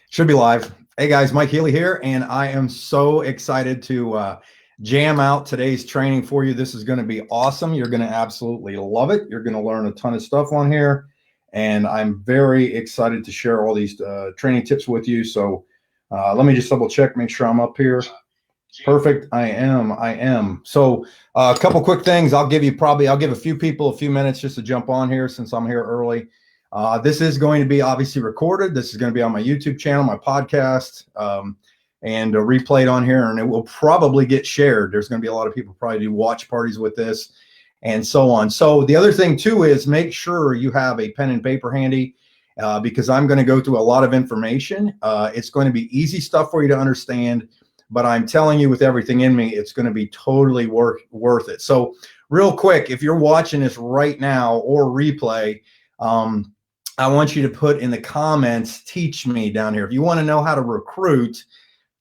Should be live. Hey guys, Mike Healy here, and I am so excited to jam out today's training for you. This is going to be awesome. You're going to absolutely love it. You're going to learn a ton of stuff on here, and I'm very excited to share all these training tips with you. So let me just double check, make sure I'm up here. Perfect. I am. So a couple quick things. I'll give a few people a few minutes just to jump on here since I'm here early. This is going to be obviously recorded. This is going to be on my YouTube channel, my podcast, and replayed on here, and it will probably get shared. There's going to be a lot of people probably do watch parties with this and so on. So the other thing too is make sure you have a pen and paper handy because I'm going to go through a lot of information. It's going to be easy stuff for you to understand, but I'm telling you with everything in me, it's going to be totally worth it. So real quick, if you're watching this right now or replay, I want you to put in the comments, teach me down here. If you want to know how to recruit,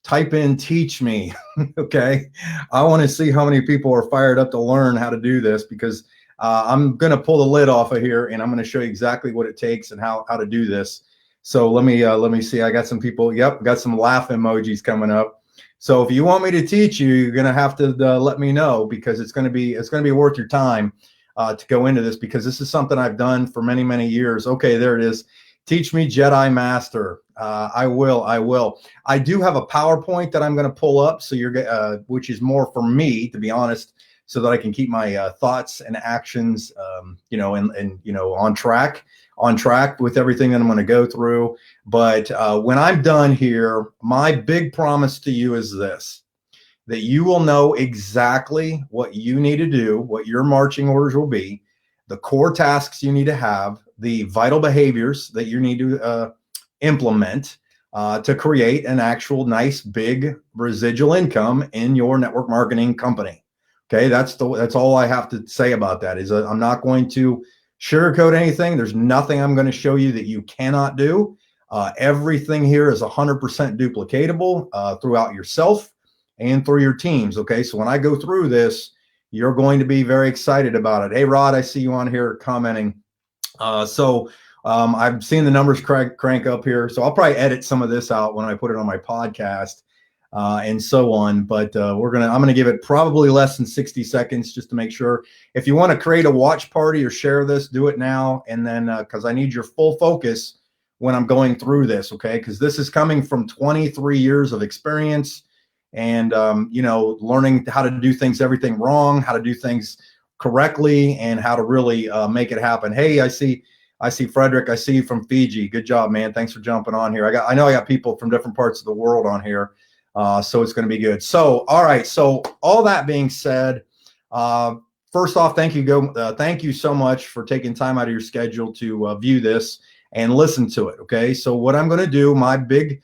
type in teach me. Okay. I want to see how many people are fired up to learn how to do this because I'm going to pull the lid off of here and I'm going to show you exactly what it takes and how to do this. So let me see. I got some people. Yep. Got some laugh emojis coming up. So if you want me to teach you, you're going to have to let me know because it's going to be worth your time. To go into this because this is something I've done for many, many years. Okay, there it is. Teach me Jedi Master. I will. I do have a PowerPoint that I'm going to pull up, so which is more for me, to be honest, so that I can keep my thoughts and actions, on track with everything that I'm going to go through. But when I'm done here, my big promise to you is this. That you will know exactly what you need to do, what your marching orders will be, the core tasks you need to have, the vital behaviors that you need to implement to create an actual nice big residual income in your network marketing company. Okay, that's all I have to say about that. Is I'm not going to sugarcoat anything. There's nothing I'm going to show you that you cannot do. Everything here is 100% duplicatable throughout yourself and through your teams. Okay, so when I go through this, you're going to be very excited about it. Hey, Rod, I see you on here commenting. I've seen the numbers crank up here, so I'll probably edit some of this out when I put it on my podcast and so on. But I'm gonna give it probably less than 60 seconds just to make sure. If you want to create a watch party or share this, do it now, and then because I need your full focus when I'm going through this. Okay, because this is coming from 23 years of experience. And, learning how to do everything wrong, how to do things correctly, and how to really make it happen. Hey, I see Frederick. I see you from Fiji. Good job, man. Thanks for jumping on here. I know I got people from different parts of the world on here. So it's going to be good. So, all right. So all that being said, first off, thank you so much for taking time out of your schedule to view this and listen to it. Okay. So what I'm going to do, my big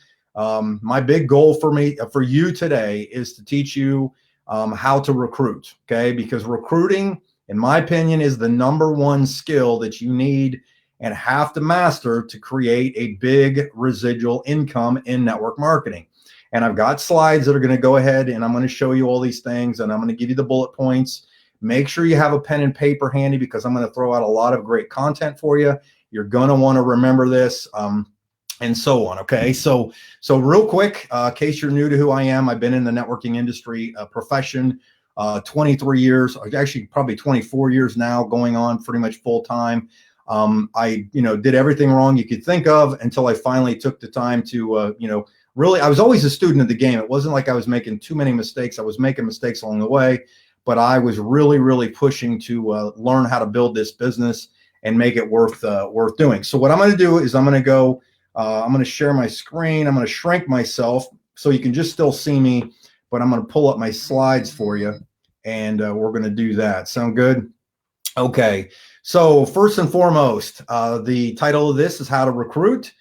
goal for you today is to teach you how to recruit, okay? Because recruiting, in my opinion, is the #1 skill that you need and have to master to create a big residual income in network marketing. And I've got slides that are going to go ahead and I'm going to show you all these things and I'm going to give you the bullet points. Make sure you have a pen and paper handy because I'm going to throw out a lot of great content for you. You're going to want to remember this. And so on. Okay. So real quick, in case you're new to who I am, I've been in the networking industry profession 23 years, actually probably 24 years now, going on pretty much full time. I did everything wrong you could think of until I finally took the time to really, I was always a student of the game. It wasn't like I was making too many mistakes. I was making mistakes along the way, but I was really pushing to learn how to build this business and make it worth doing. So what I'm going to do is I'm going to share my screen. I'm going to shrink myself so you can just still see me, but I'm going to pull up my slides for you, and we're going to do that. Sound good? Okay. So first and foremost, the title of this is How to Recruit.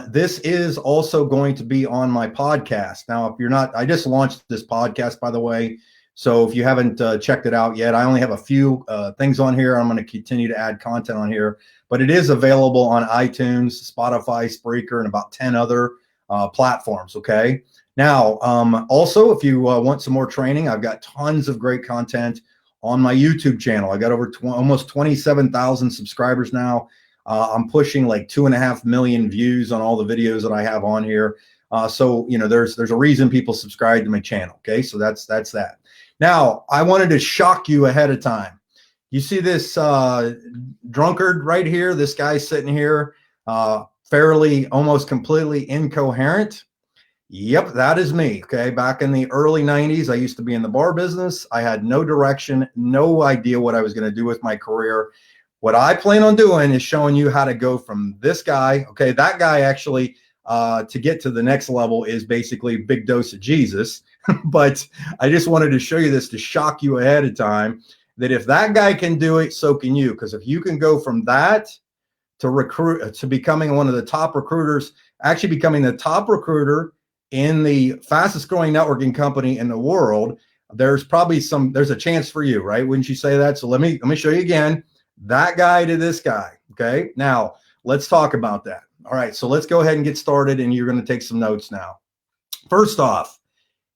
This is also going to be on my podcast. Now, if you're not, I just launched this podcast, by the way. So if you haven't checked it out yet, I only have a few things on here. I'm going to continue to add content on here. But it is available on iTunes, Spotify, Spreaker, and about 10 other platforms, okay? Now, also, if you want some more training, I've got tons of great content on my YouTube channel. I got over almost 27,000 subscribers now. I'm pushing like 2.5 million views on all the videos that I have on here. So, you know, there's a reason people subscribe to my channel. Okay. So that's that. Now I wanted to shock you ahead of time. You see this drunkard right here, this guy sitting here, fairly almost completely incoherent. Yep, that is me. Okay. Back in the early 90s, I used to be in the bar business. I had no direction, no idea what I was going to do with my career. What I plan on doing is showing you how to go from this guy. Okay. That guy actually, to get to the next level is basically a big dose of Jesus. But I just wanted to show you this to shock you ahead of time that if that guy can do it, so can you. Because if you can go from that to becoming one of the top recruiters, actually becoming the top recruiter in the fastest growing networking company in the world, there's a chance for you, right? Wouldn't you say that? So let me show you again, that guy to this guy. Okay. Now let's talk about that. All right. So let's go ahead and get started, and you're going to take some notes now. First off,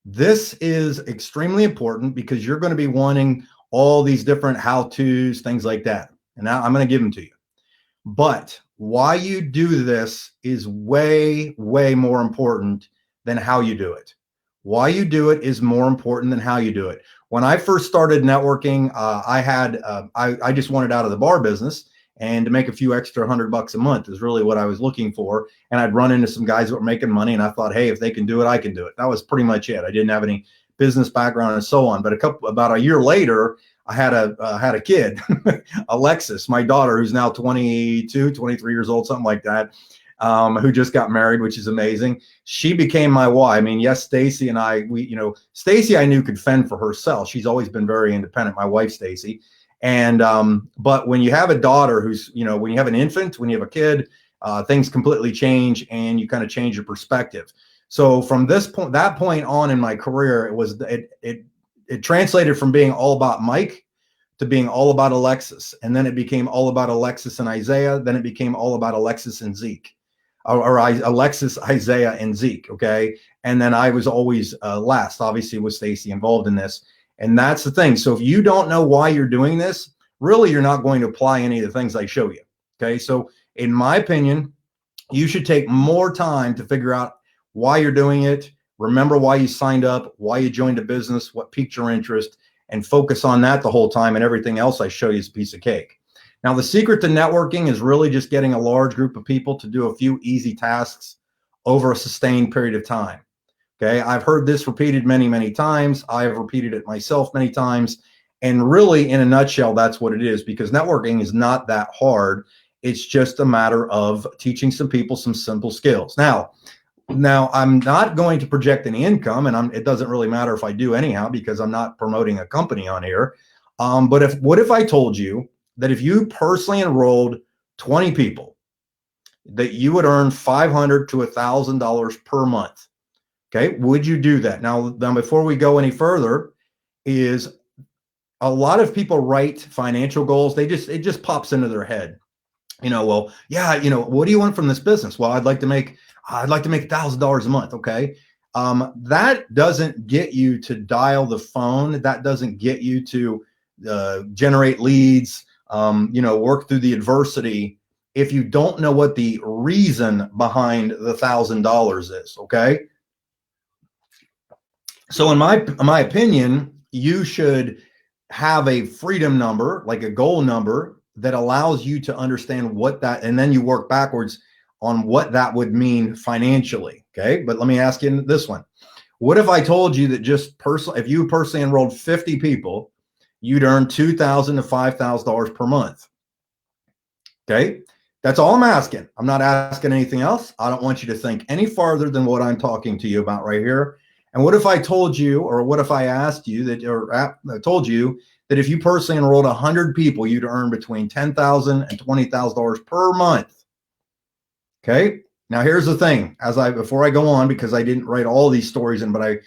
this is extremely important because you're going to be wanting all these different how-tos, things like that. And now I'm going to give them to you. But why you do this is way, way more important than how you do it. Why you do it is more important than how you do it. When I first started networking, I just wanted out of the bar business, and to make a few extra $100 a month is really what I was looking for. And I'd run into some guys that were making money, and I thought, hey, if they can do it, I can do it. That was pretty much it. I didn't have any business background and so on. But about a year later, I had a kid, Alexis, my daughter, who's now 22, 23 years old, something like that. Who just got married, which is amazing. She became my wife. I mean, yes, Stacy and I, Stacy I knew could fend for herself. She's always been very independent, my wife, Stacy. And, but when you have a daughter who's, when you have an infant, when you have a kid, things completely change, and you kind of change your perspective. So from that point on in my career, it translated from being all about Mike to being all about Alexis. And then it became all about Alexis and Isaiah. Then it became all about Alexis and Zeke. Alexis, Isaiah, and Zeke. Okay. And then I was always last, obviously, with Stacy involved in this. And that's the thing. So if you don't know why you're doing this, really, you're not going to apply any of the things I show you. Okay. So in my opinion, you should take more time to figure out why you're doing it. Remember why you signed up, why you joined a business, what piqued your interest, and focus on that the whole time. And everything else I show you is a piece of cake. Now, the secret to networking is really just getting a large group of people to do a few easy tasks over a sustained period of time. Okay. I've heard this repeated many, many times. I have repeated it myself many times. And really, in a nutshell, that's what it is, because networking is not that hard. It's just a matter of teaching some people some simple skills. Now, I'm not going to project any income, and it doesn't really matter if I do anyhow, because I'm not promoting a company on here. But what if I told you that if you personally enrolled 20 people, that you would earn $500 to $1,000 per month? Okay, would you do that? Now, before we go any further, is a lot of people write financial goals. It just pops into their head. Well, yeah, what do you want from this business? Well, I'd like to make $1,000 a month. Okay. That doesn't get you to dial the phone. That doesn't get you to generate leads, work through the adversity if you don't know what the reason behind the $1,000 is. Okay. So in my opinion, you should have a freedom number, like a goal number, that allows you to understand what that, and then you work backwards on what that would mean financially. Okay. But let me ask you this one. What if I told you that if you personally enrolled 50 people, you'd earn $2,000 to $5,000 per month? Okay. That's all I'm asking. I'm not asking anything else. I don't want you to think any farther than what I'm talking to you about right here. And what if I told you, or what if I asked you told you that if you personally enrolled 100 people, you'd earn between $10,000 and $20,000 per month? Okay. Now here's the thing, before I go on, because I didn't write all these stories in, but I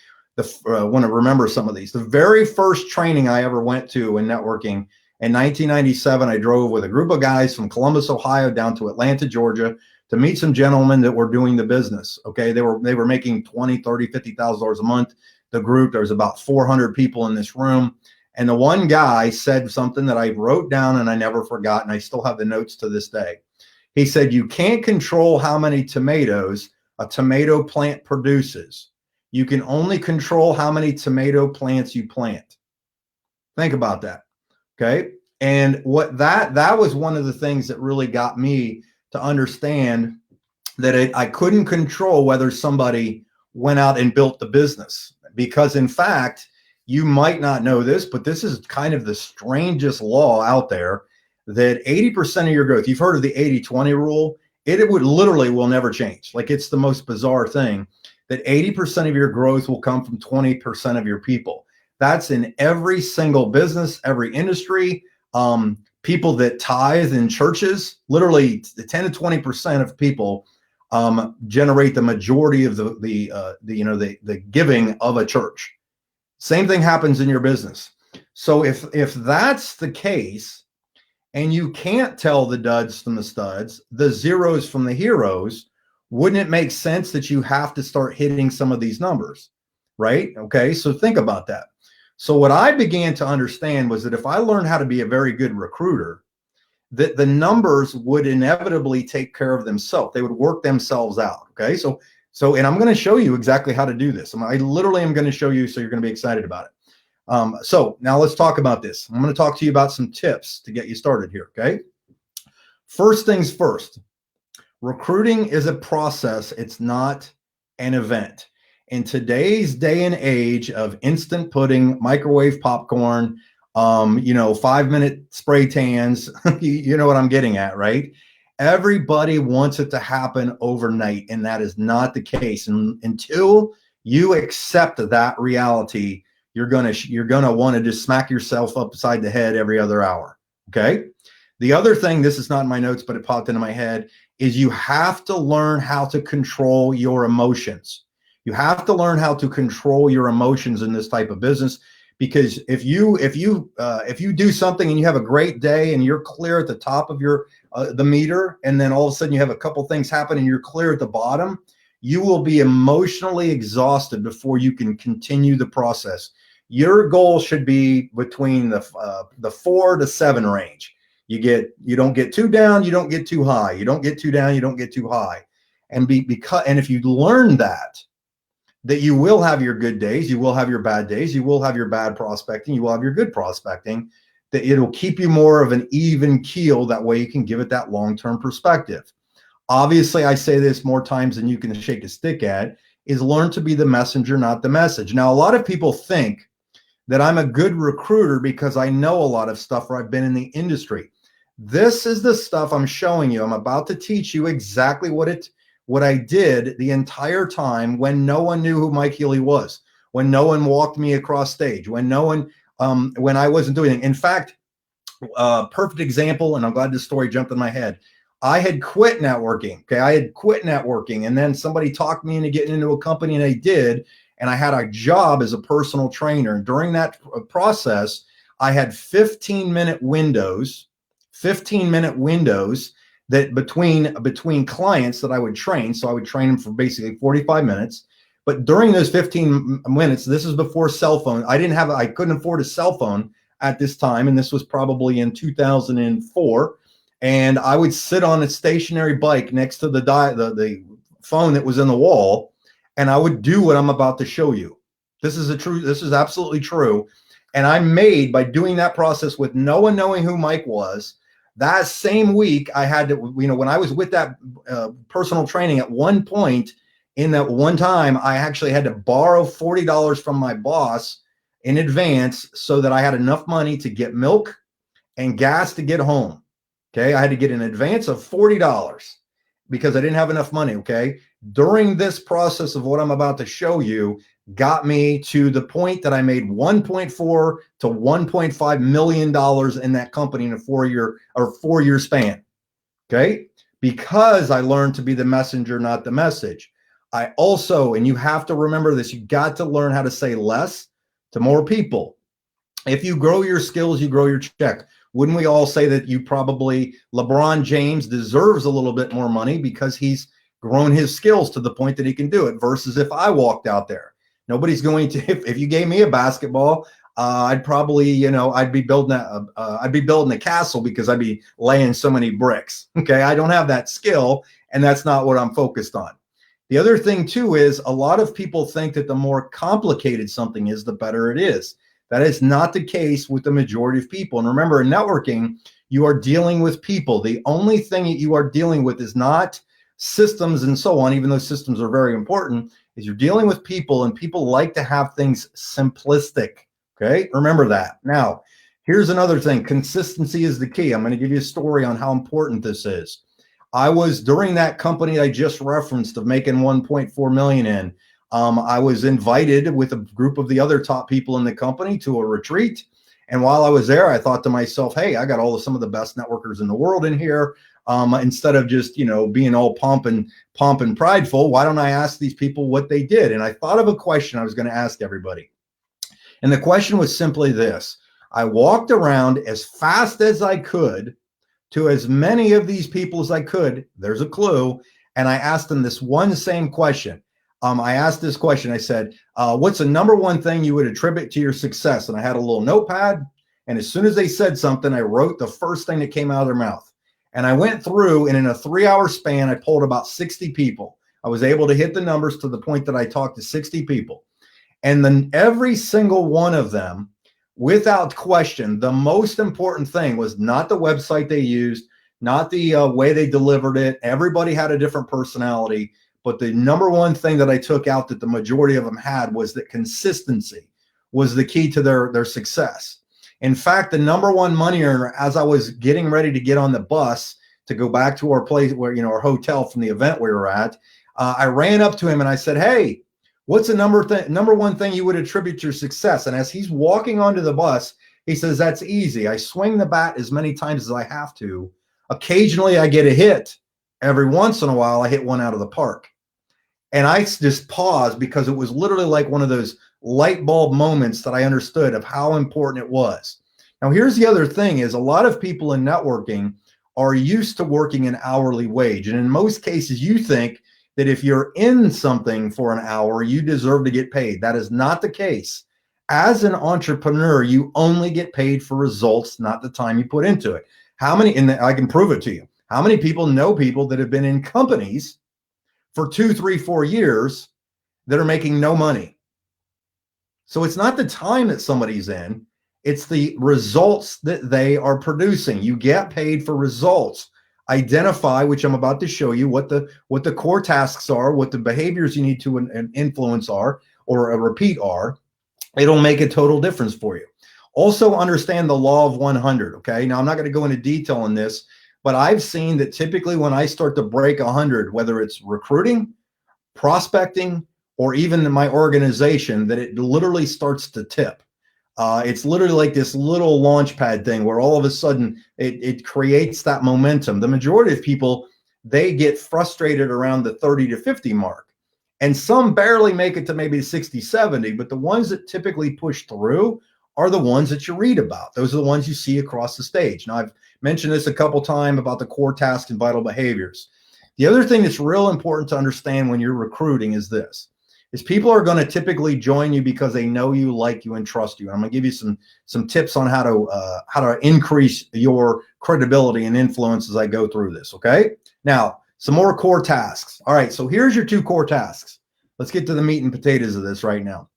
want to remember some of these. The very first training I ever went to in networking in 1997, I drove with a group of guys from Columbus, Ohio, down to Atlanta, Georgia, to meet some gentlemen that were doing the business. Okay. They were making $20,000, $30,000, $50,000 a month. The group, there was about 400 people in this room. And the one guy said something that I wrote down and I never forgot, and I still have the notes to this day. He said, you can't control how many tomatoes a tomato plant produces. You can only control how many tomato plants you plant. Think about that. Okay. And what that was one of the things that really got me to understand that I couldn't control whether somebody went out and built the business, because in fact, you might not know this, but this is kind of the strangest law out there, that 80% of your growth, you've heard of the 80-20 rule. It would literally will never change. Like, it's the most bizarre thing, that 80% of your growth will come from 20% of your people. That's in every single business, every industry. People that tithe in churches, literally the 10 to 20% of people generate the majority of the giving of a church. Same thing happens in your business. So if that's the case, and you can't tell the duds from the studs, the zeros from the heroes, wouldn't it make sense that you have to start hitting some of these numbers, right? Okay, so think about that. So what I began to understand was that if I learned how to be a very good recruiter, that the numbers would inevitably take care of themselves. They would work themselves out. Okay, so and I'm going to show you exactly how to do this. I literally am going to show you, so you're going to be excited about it. So now let's talk about this. I'm going to talk to you about some tips to get you started here. Okay. First things first, recruiting is a process. It's not an event. In today's day and age of instant pudding, microwave popcorn, 5-minute spray tans, you know what I'm getting at, right? Everybody wants it to happen overnight, and that is not the case. And until you accept that reality, you're gonna want to just smack yourself upside the head every other hour. Okay. The other thing, this is not in my notes, but it popped into my head, is you have to learn how to control your emotions. You have to learn how to control your emotions in this type of business, because if you do something and you have a great day and you're clear at the top of your the meter, and then all of a sudden you have a couple things happen and you're clear at the bottom, you will be emotionally exhausted before you can continue the process. Your goal should be between the 4 to 7 range. You don't get too down, you don't get too high. You don't get too down, you don't get too high. And if you learn that you will have your good days, you will have your bad days, you will have your bad prospecting, you will have your good prospecting, that it'll keep you more of an even keel. That way you can give it that long-term perspective. Obviously, I say this more times than you can shake a stick at, is learn to be the messenger, not the message. Now, a lot of people think that I'm a good recruiter because I know a lot of stuff, or I've been in the industry. This is the stuff I'm showing you. I'm about to teach you exactly what I did the entire time when no one knew who Mike Healy was, when no one walked me across stage, when no one, when I wasn't doing it. In fact, perfect example, and I'm glad this story jumped in my head. I had quit networking. Okay. I had quit networking, and then somebody talked me into getting into a company, and I did. And I had a job as a personal trainer. And during that process, I had 15-minute windows that between clients that I would train. So I would train them for basically 45 minutes. But during those 15 minutes, this is before cell phone. I couldn't afford a cell phone at this time. And this was probably in 2004. And I would sit on a stationary bike next to the phone that was in the wall, and I would do what I'm about to show you. This is absolutely true. And I made, by doing that process with no one knowing who Mike was, that same week I had to, when I was with that personal training, at one point in that one time, I actually had to borrow $40 from my boss in advance so that I had enough money to get milk and gas to get home. Okay. I had to get an advance of $40 because I didn't have enough money. Okay. During this process of what I'm about to show you, got me to the point that I made $1.4 to $1.5 million in that company in a 4-year span. Okay. Because I learned to be the messenger, not the message. I also, and you have to remember this, you got to learn how to say less to more people. If you grow your skills, you grow your check. Wouldn't we all say that LeBron James deserves a little bit more money because he's grown his skills to the point that he can do it, versus if I walked out there? Nobody's going to, if you gave me a basketball, I'd probably, I'd be building a castle because I'd be laying so many bricks. Okay. I don't have that skill, and that's not what I'm focused on. The other thing too is a lot of people think that the more complicated something is, the better it is. That is not the case with the majority of people. And remember, in networking, you are dealing with people. The only thing that you are dealing with is not systems and so on, even though systems are very important, is you're dealing with people, and people like to have things simplistic. Okay, remember that. Now, here's another thing. Consistency is the key. I'm going to give you a story on how important this is. I was, during that company I just referenced of making 1.4 million in, I was invited with a group of the other top people in the company to a retreat. And while I was there, I thought to myself, hey, I got some of the best networkers in the world in here. Instead of just, being all pomp and prideful, why don't I ask these people what they did? And I thought of a question I was going to ask everybody. And the question was simply this. I walked around as fast as I could to as many of these people as I could. There's a clue. And I asked them this one same question. I asked this question. I said, what's the number one thing you would attribute to your success? And I had a little notepad. And as soon as they said something, I wrote the first thing that came out of their mouth. And I went through, and in a 3-hour span, I polled about 60 people. I was able to hit the numbers to the point that I talked to 60 people. And then every single one of them, without question, the most important thing was not the website they used, not the way they delivered it. Everybody had a different personality. But the number one thing that I took out that the majority of them had was that consistency was the key to their success. In fact, the number one money earner, as I was getting ready to get on the bus to go back to our place where, our hotel from the event we were at, I ran up to him and I said, hey, what's the number one thing you would attribute to your success? And as he's walking onto the bus, he says, that's easy. I swing the bat as many times as I have to. Occasionally I get a hit. Every once in a while, I hit one out of the park. And I just paused because it was literally like one of those light bulb moments that I understood of how important it was. Now, here's the other thing is a lot of people in networking are used to working an hourly wage. And in most cases, you think that if you're in something for an hour, you deserve to get paid. That is not the case. As an entrepreneur, you only get paid for results, not the time you put into it. And I can prove it to you. How many people know people that have been in companies for 2, 3, 4 years that are making no money? So it's not the time that somebody's in, it's the results that they are producing. You get paid for results. Identify, which I'm about to show you, what the core tasks are, what the behaviors you need to influence are, or repeat are. It'll make a total difference for you. Also understand the law of 100. Okay. Now I'm not going to go into detail on this, but I've seen that typically when I start to break 100, whether it's recruiting, prospecting, or even in my organization, that it literally starts to tip. It's literally like this little launch pad thing where all of a sudden it creates that momentum. The majority of people, they get frustrated around the 30 to 50 mark. And some barely make it to maybe 60, 70, but the ones that typically push through are the ones that you read about. Those are the ones you see across the stage. Now, I've mentioned this a couple times about the core tasks and vital behaviors. The other thing that's real important to understand when you're recruiting is this. Is people are going to typically join you because they know you, like you, and trust you. And I'm going to give you some tips on how to increase your credibility and influence as I go through this. Okay. Now, some more core tasks. All right. So here's your 2 core tasks. Let's get to the meat and potatoes of this right now.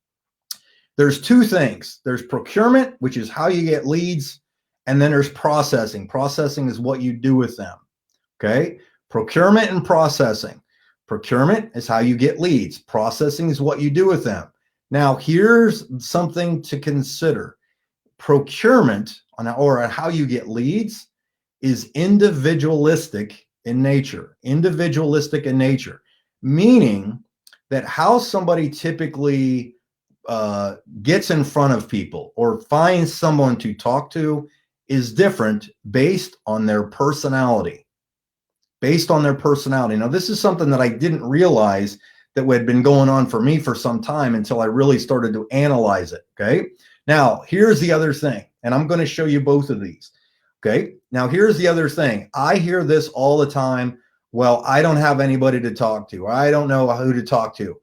There's 2 things. There's procurement, which is how you get leads. And then there's processing. Processing is what you do with them. Okay. Procurement and processing. Procurement is how you get leads. Processing is what you do with them. Now, here's something to consider. Procurement, or how you get leads, is individualistic in nature. Individualistic in nature, meaning that how somebody typically gets in front of people or finds someone to talk to is different based on their personality. Based on their personality. Now, this is something that I didn't realize that had been going on for me for some time until I really started to analyze it. Okay. Now, here's the other thing, and I'm going to show you both of these. Okay. Now, here's the other thing. I hear this all the time. Well, I don't have anybody to talk to. I don't know who to talk to.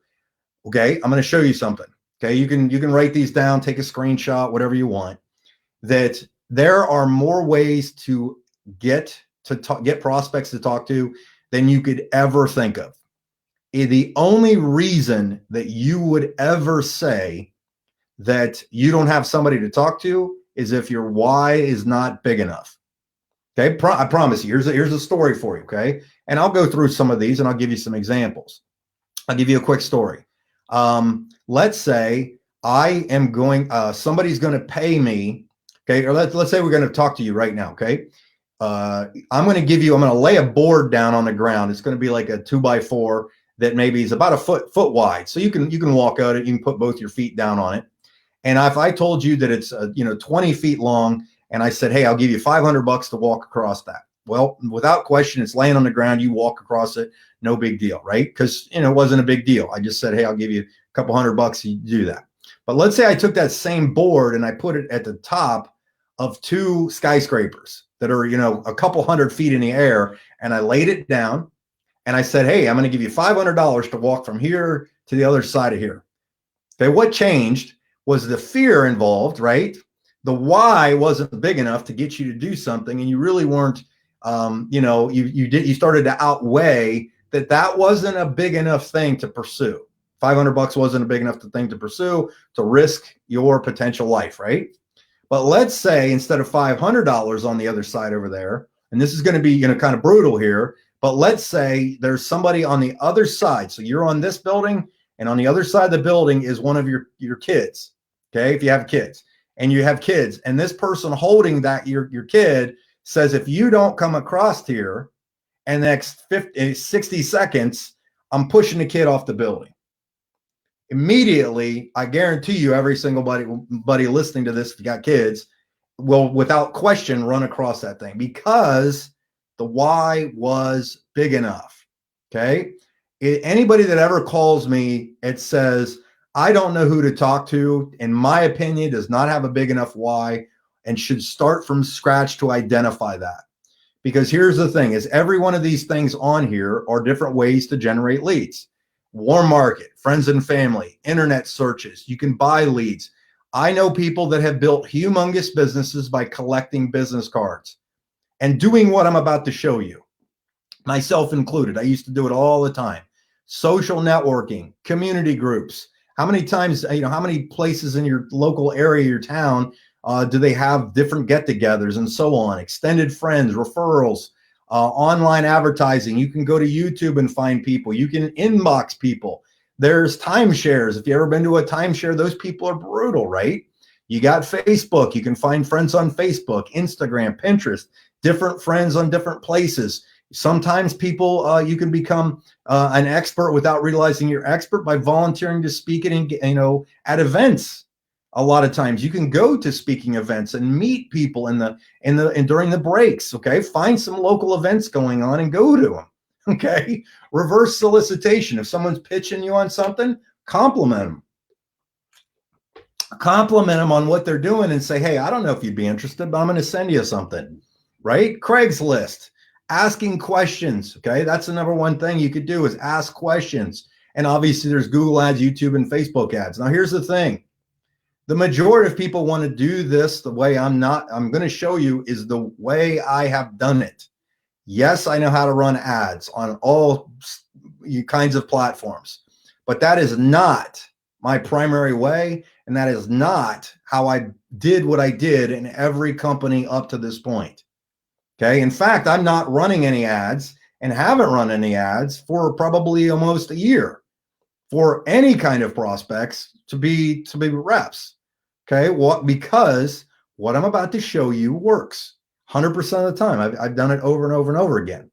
Okay. I'm going to show you something. Okay, you can write these down, take a screenshot, whatever you want. That there are more ways to get prospects to talk to than you could ever think of. The only reason that you would ever say that you don't have somebody to talk to is if your why is not big enough. Okay, I promise you. Here's a story for you. Okay, and I'll go through some of these and I'll give you some examples. I'll give you a quick story. Let's say I am going. Somebody's going to pay me. Okay, or let's say we're going to talk to you right now. Okay, I'm going to lay a board down on the ground. It's going to be like a 2x4 that maybe is about a foot wide. So you can walk out it. You can put both your feet down on it. And if I told you that it's 20 feet long, and I said, hey, I'll give you $500 to walk across that. Well, without question, it's laying on the ground. You walk across it, no big deal, right? Because it wasn't a big deal. I just said, hey, I'll give you a couple $100. You do that. But let's say I took that same board and I put it at the top of 2 skyscrapers that are a couple 100 feet in the air, and I laid it down, and I said, hey, I'm going to give you $500 to walk from here to the other side of here. Okay, what changed was the fear involved, right? The why wasn't big enough to get you to do something, and you really weren't, you started to outweigh that wasn't a big enough thing to pursue. $500 wasn't a big enough thing to pursue, to risk your potential life, right? But let's say instead of $500 on the other side over there, and this is going to be kind of brutal here, but let's say there's somebody on the other side. So you're on this building, and on the other side of the building is one of your kids. Okay, if you have kids, and you have kids, and this person holding that your kid says, if you don't come across here in the next 60 seconds, I'm pushing the kid off the building. Immediately, I guarantee you, every single buddy listening to this, if you got kids, will without question run across that thing, because the why was big enough. Okay, anybody that ever calls me, it says, I don't know who to talk to, in my opinion, does not have a big enough why, and should start from scratch to identify that. Because here's the thing, is every one of these things on here are different ways to generate leads. Warm market, friends and family, internet searches. You can buy leads. I know people that have built humongous businesses by collecting business cards and doing what I'm about to show you, myself included. I used to do it all the time. Social networking, community groups. How many times, how many places in your local area, your town, do they have different get-togethers and so on? Extended friends, referrals, online advertising. You can go to YouTube and find people. You can inbox people. There's timeshares. If you've ever been to a timeshare, those people are brutal, right? You got Facebook. You can find friends on Facebook, Instagram, Pinterest, different friends on different places. Sometimes people, you can become an expert without realizing you're expert by volunteering to speak at events. A lot of times you can go to speaking events and meet people during the breaks. Okay, find some local events going on and go to them. Okay, reverse solicitation. If someone's pitching you on something, compliment them. Compliment them on what they're doing and say, hey, I don't know if you'd be interested, but I'm going to send you something. Right? Craigslist. Asking questions, okay? That's the number one thing you could do, is ask questions. And obviously there's Google ads, YouTube, and Facebook ads. Now here's the thing. The majority of people want to do this the way I'm going to show you is the way I have done it. Yes, I know how to run ads on all kinds of platforms, but that is not my primary way. And that is not how I did what I did in every company up to this point. Okay. In fact, I'm not running any ads and haven't run any ads for probably almost a year for any kind of prospects to be reps. Okay. Because what I'm about to show you works 100% of the time. I've done it over and over and over again.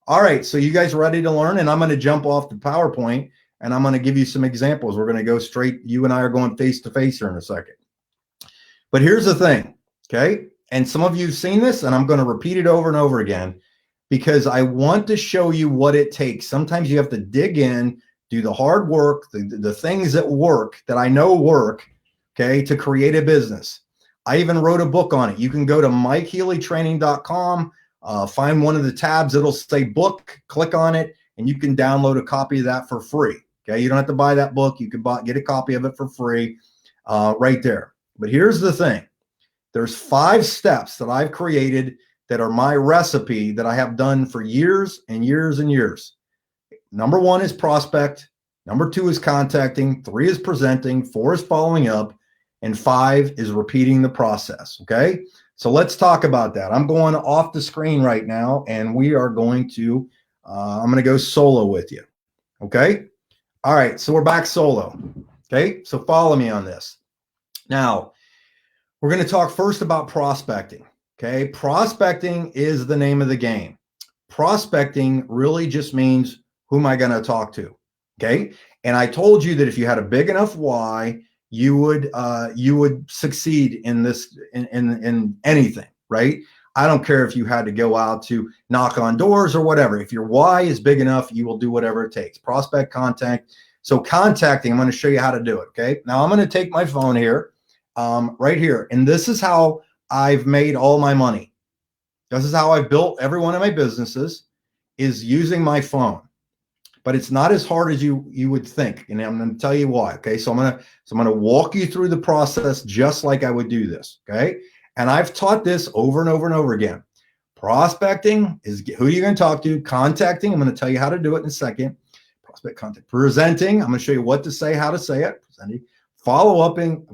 All right. So you guys ready to learn? And I'm going to jump off the PowerPoint and I'm going to give you some examples. We're going to go straight. You and I are going face to face here in a second. But here's the thing. Okay. And some of you have seen this, and I'm going to repeat it over and over again because I want to show you what it takes. Sometimes you have to dig in, do the hard work, the things that work, that I know work, okay, to create a business. I even wrote a book on it. You can go to MikeHealyTraining.com, find one of the tabs. It'll say book, click on it, and you can download a copy of that for free. Okay, you don't have to buy that book. You can get a copy of it for free right there. But here's the thing. There's 5 steps that I've created that are my recipe that I have done for years and years and years. Number 1 is prospect. Number 2 is contacting. 3 is presenting. 4 is following up. And 5 is repeating the process. Okay. So let's talk about that. I'm going off the screen right now, and we are going to, I'm going to go solo with you. Okay. All right. So we're back solo. Okay. So follow me on this. Now, we're going to talk first about prospecting. Okay. Prospecting is the name of the game. Prospecting really just means, who am I going to talk to? Okay. And I told you that if you had a big enough why, you would succeed in this, in anything, right? I don't care if you had to go out to knock on doors or whatever. If your why is big enough, you will do whatever it takes. Prospect, contact. So contacting, I'm going to show you how to do it. Okay. Now I'm going to take my phone here, right here. And this is how I've made all my money. This is how I've built every one of my businesses, is using my phone. But it's not as hard as you would think, and I'm going to tell you why. Okay, so I'm going to walk you through the process just like I would do this. Okay, and I've taught this over and over and over again. Prospecting is who you're going to talk to. Contacting, I'm going to tell you how to do it in a second. Prospect, contact. Presenting, I'm going to show you what to say, how to say it. Presenting, following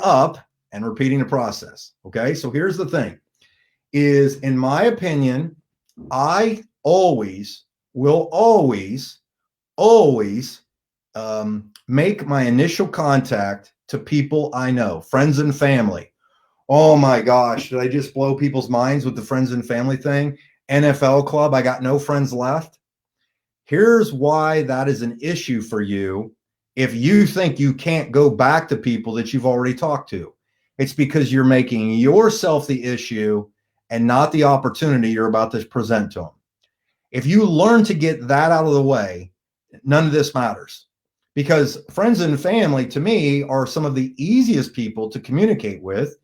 up, and repeating the process. Okay, so here's the thing: is in my opinion, I will always make my initial contact to people I know, friends and family. Oh my gosh, did I just blow people's minds with the friends and family thing? NFL club, I got no friends left. Here's why that is an issue for you if you think you can't go back to people that you've already talked to. It's because you're making yourself the issue and not the opportunity you're about to present to them. If you learn to get that out of the way, none of this matters, because friends and family to me are some of the easiest people to communicate with,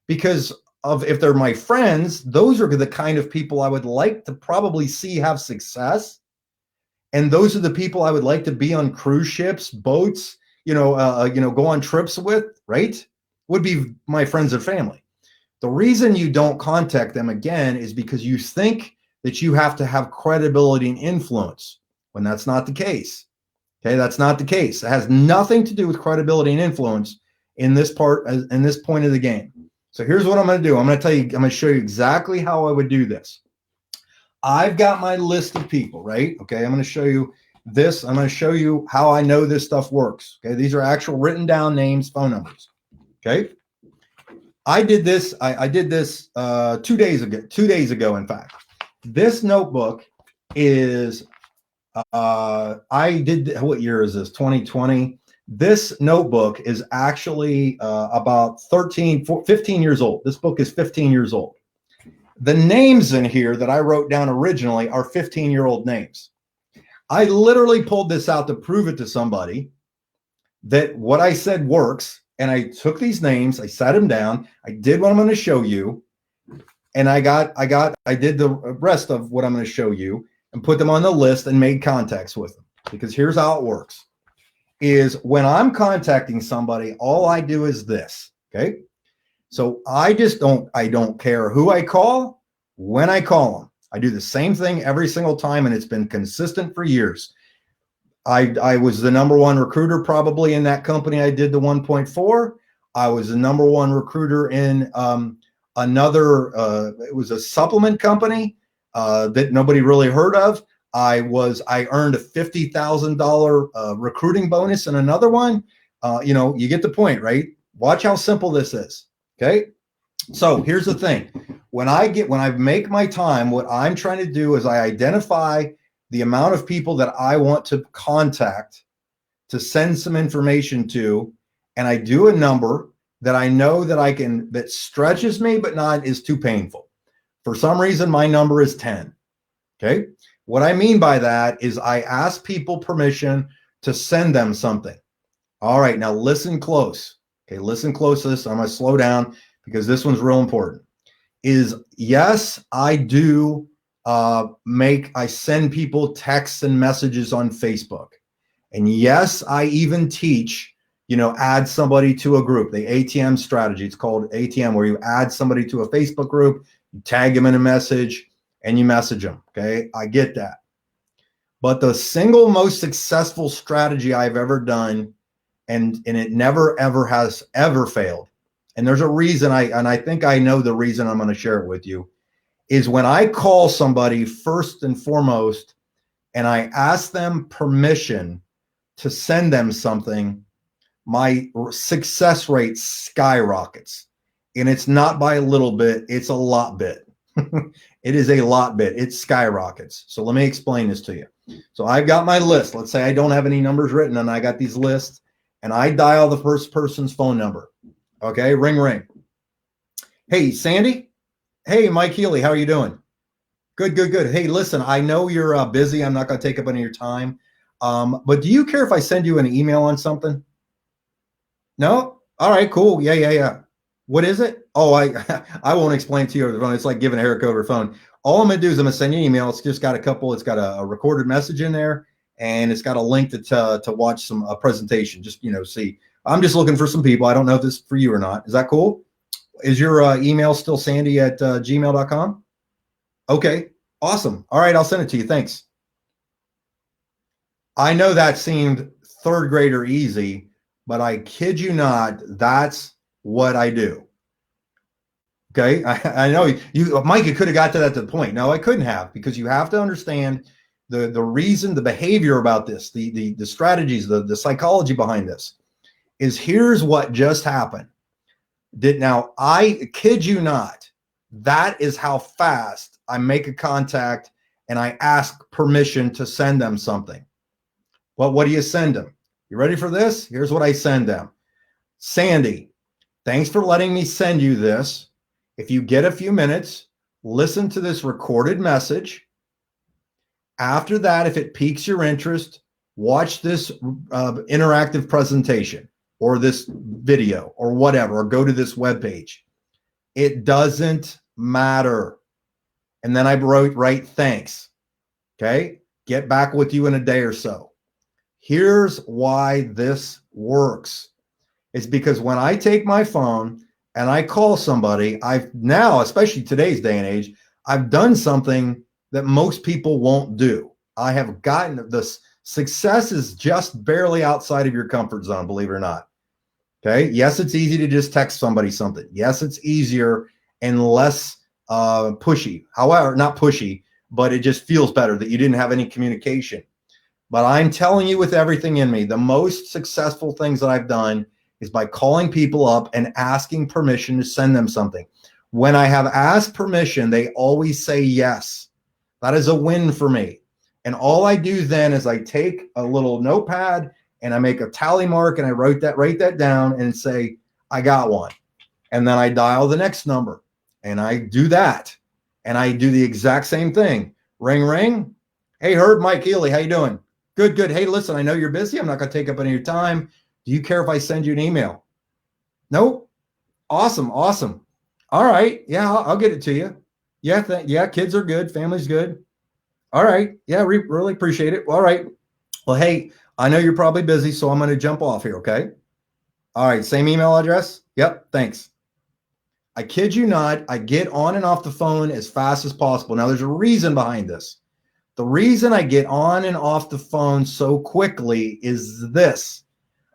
because of, if they're my friends, those are the kind of people I would like to probably see have success. And those are the people I would like to be on cruise ships, boats, go on trips with, right? Would be my friends and family. The reason you don't contact them again is because you think that you have to have credibility and influence, when that's not the case. Okay, that's not the case. It has nothing to do with credibility and influence in this point of the game. So here's what I'm going to do. I'm going to show you exactly how I would do this. I've got my list of people, right? Okay, I'm going to show you this. I'm going to show you how I know this stuff works. Okay, these are actual written down names, phone numbers. Okay. I did this 2 days ago. 2 days ago, in fact. This notebook is, what year is this? 2020. This notebook is actually about 15 years old. This book is 15 years old. The names in here that I wrote down originally are 15-year-old names. I literally pulled this out to prove it to somebody that what I said works. And I took these names, I sat them down, I did what I'm going to show you. And I did the rest of what I'm going to show you and put them on the list and made contacts with them. Because here's how it works, is when I'm contacting somebody, all I do is this. Okay. So I don't care who I call, when I call them. I do the same thing every single time, and it's been consistent for years. I was the #1 recruiter probably in that company I did the 1.4. I was the #1 recruiter in another, it was a supplement company that nobody really heard of. I earned a $50,000 recruiting bonus in another one. You get the point, right? Watch how simple this is. Okay. So here's the thing. When I make my time, what I'm trying to do is I identify the amount of people that I want to contact, to send some information to, and I do a number that I know that stretches me, but not is too painful. For some reason, my number is 10. Okay. What I mean by that is I ask people permission to send them something. All right. Now listen close. Okay. Listen close to this. I'm going to slow down because this one's real important. Yes, I do I send people texts and messages on Facebook. And yes, I even teach, add somebody to a group, the ATM strategy. It's called ATM, where you add somebody to a Facebook group, you tag them in a message, and you message them. Okay, I get that. But the single most successful strategy I've ever done, and it never, ever has ever failed. And there's a reason I think I know the reason I'm going to share it with you, is when I call somebody first and foremost, and I ask them permission to send them something, my success rate skyrockets. And it's not by a little bit, it's a lot bit. It is a lot bit. It skyrockets. So let me explain this to you. So I've got my list. Let's say I don't have any numbers written, and I got these lists, and I dial the first person's phone number. Okay, ring, ring. Hey, Sandy. Hey, Mike Healy, how are you doing? Good, good, good. Hey, listen, I know you're busy. I'm not going to take up any of your time. But do you care if I send you an email on something? No? All right, cool. Yeah. What is it? Oh, I won't explain to you over the phone. It's like giving Eric over the phone. All I'm going to do is I'm going to send you an email. It's just got it's got a recorded message in there, and it's got a link to watch some presentation. Just, see. I'm just looking for some people. I don't know if this is for you or not. Is that cool? Is your email still sandy@gmail.com? Okay, awesome. All right, I'll send it to you. Thanks. I know that seemed third grader easy, but I kid you not, that's what I do. Okay, I know you, Mike, you could have got to that point. No, I couldn't have, because you have to understand the reason, the behavior about this, the strategies, the psychology behind this is, here's what just happened. Now, I kid you not, that is how fast I make a contact and I ask permission to send them something. Well, what do you send them? You ready for this? Here's what I send them. Sandy, thanks for letting me send you this. If you get a few minutes, listen to this recorded message. After that, if it piques your interest, watch this interactive presentation or this video or whatever, or go to this webpage. It doesn't matter. And then I write thanks. Okay, get back with you in a day or so. Here's why this works. It's because when I take my phone and I call somebody, I've now, especially today's day and age, I've done something that most people won't do. I have gotten this. Success is just barely outside of your comfort zone, believe it or not. Okay. Yes, it's easy to just text somebody something. Yes, it's easier and less pushy. However, not pushy, but it just feels better that you didn't have any communication. But I'm telling you, with everything in me, the most successful things that I've done is by calling people up and asking permission to send them something. When I have asked permission, they always say yes. That is a win for me. And all I do then is I take a little notepad and I make a tally mark and I write that down and say, I got one. And then I dial the next number and I do that. And I do the exact same thing. Ring, ring. Hey, Herb, Mike Healy, how you doing? Good, good. Hey, listen, I know you're busy. I'm not going to take up any of your time. Do you care if I send you an email? Nope. Awesome, awesome. All right. Yeah, I'll get it to you. Yeah, kids are good. Family's good. All right. Yeah, really appreciate it. All right. Well, hey, I know you're probably busy, so I'm going to jump off here, okay? All right, same email address? Yep, thanks. I kid you not, I get on and off the phone as fast as possible. Now, there's a reason behind this. The reason I get on and off the phone so quickly is this.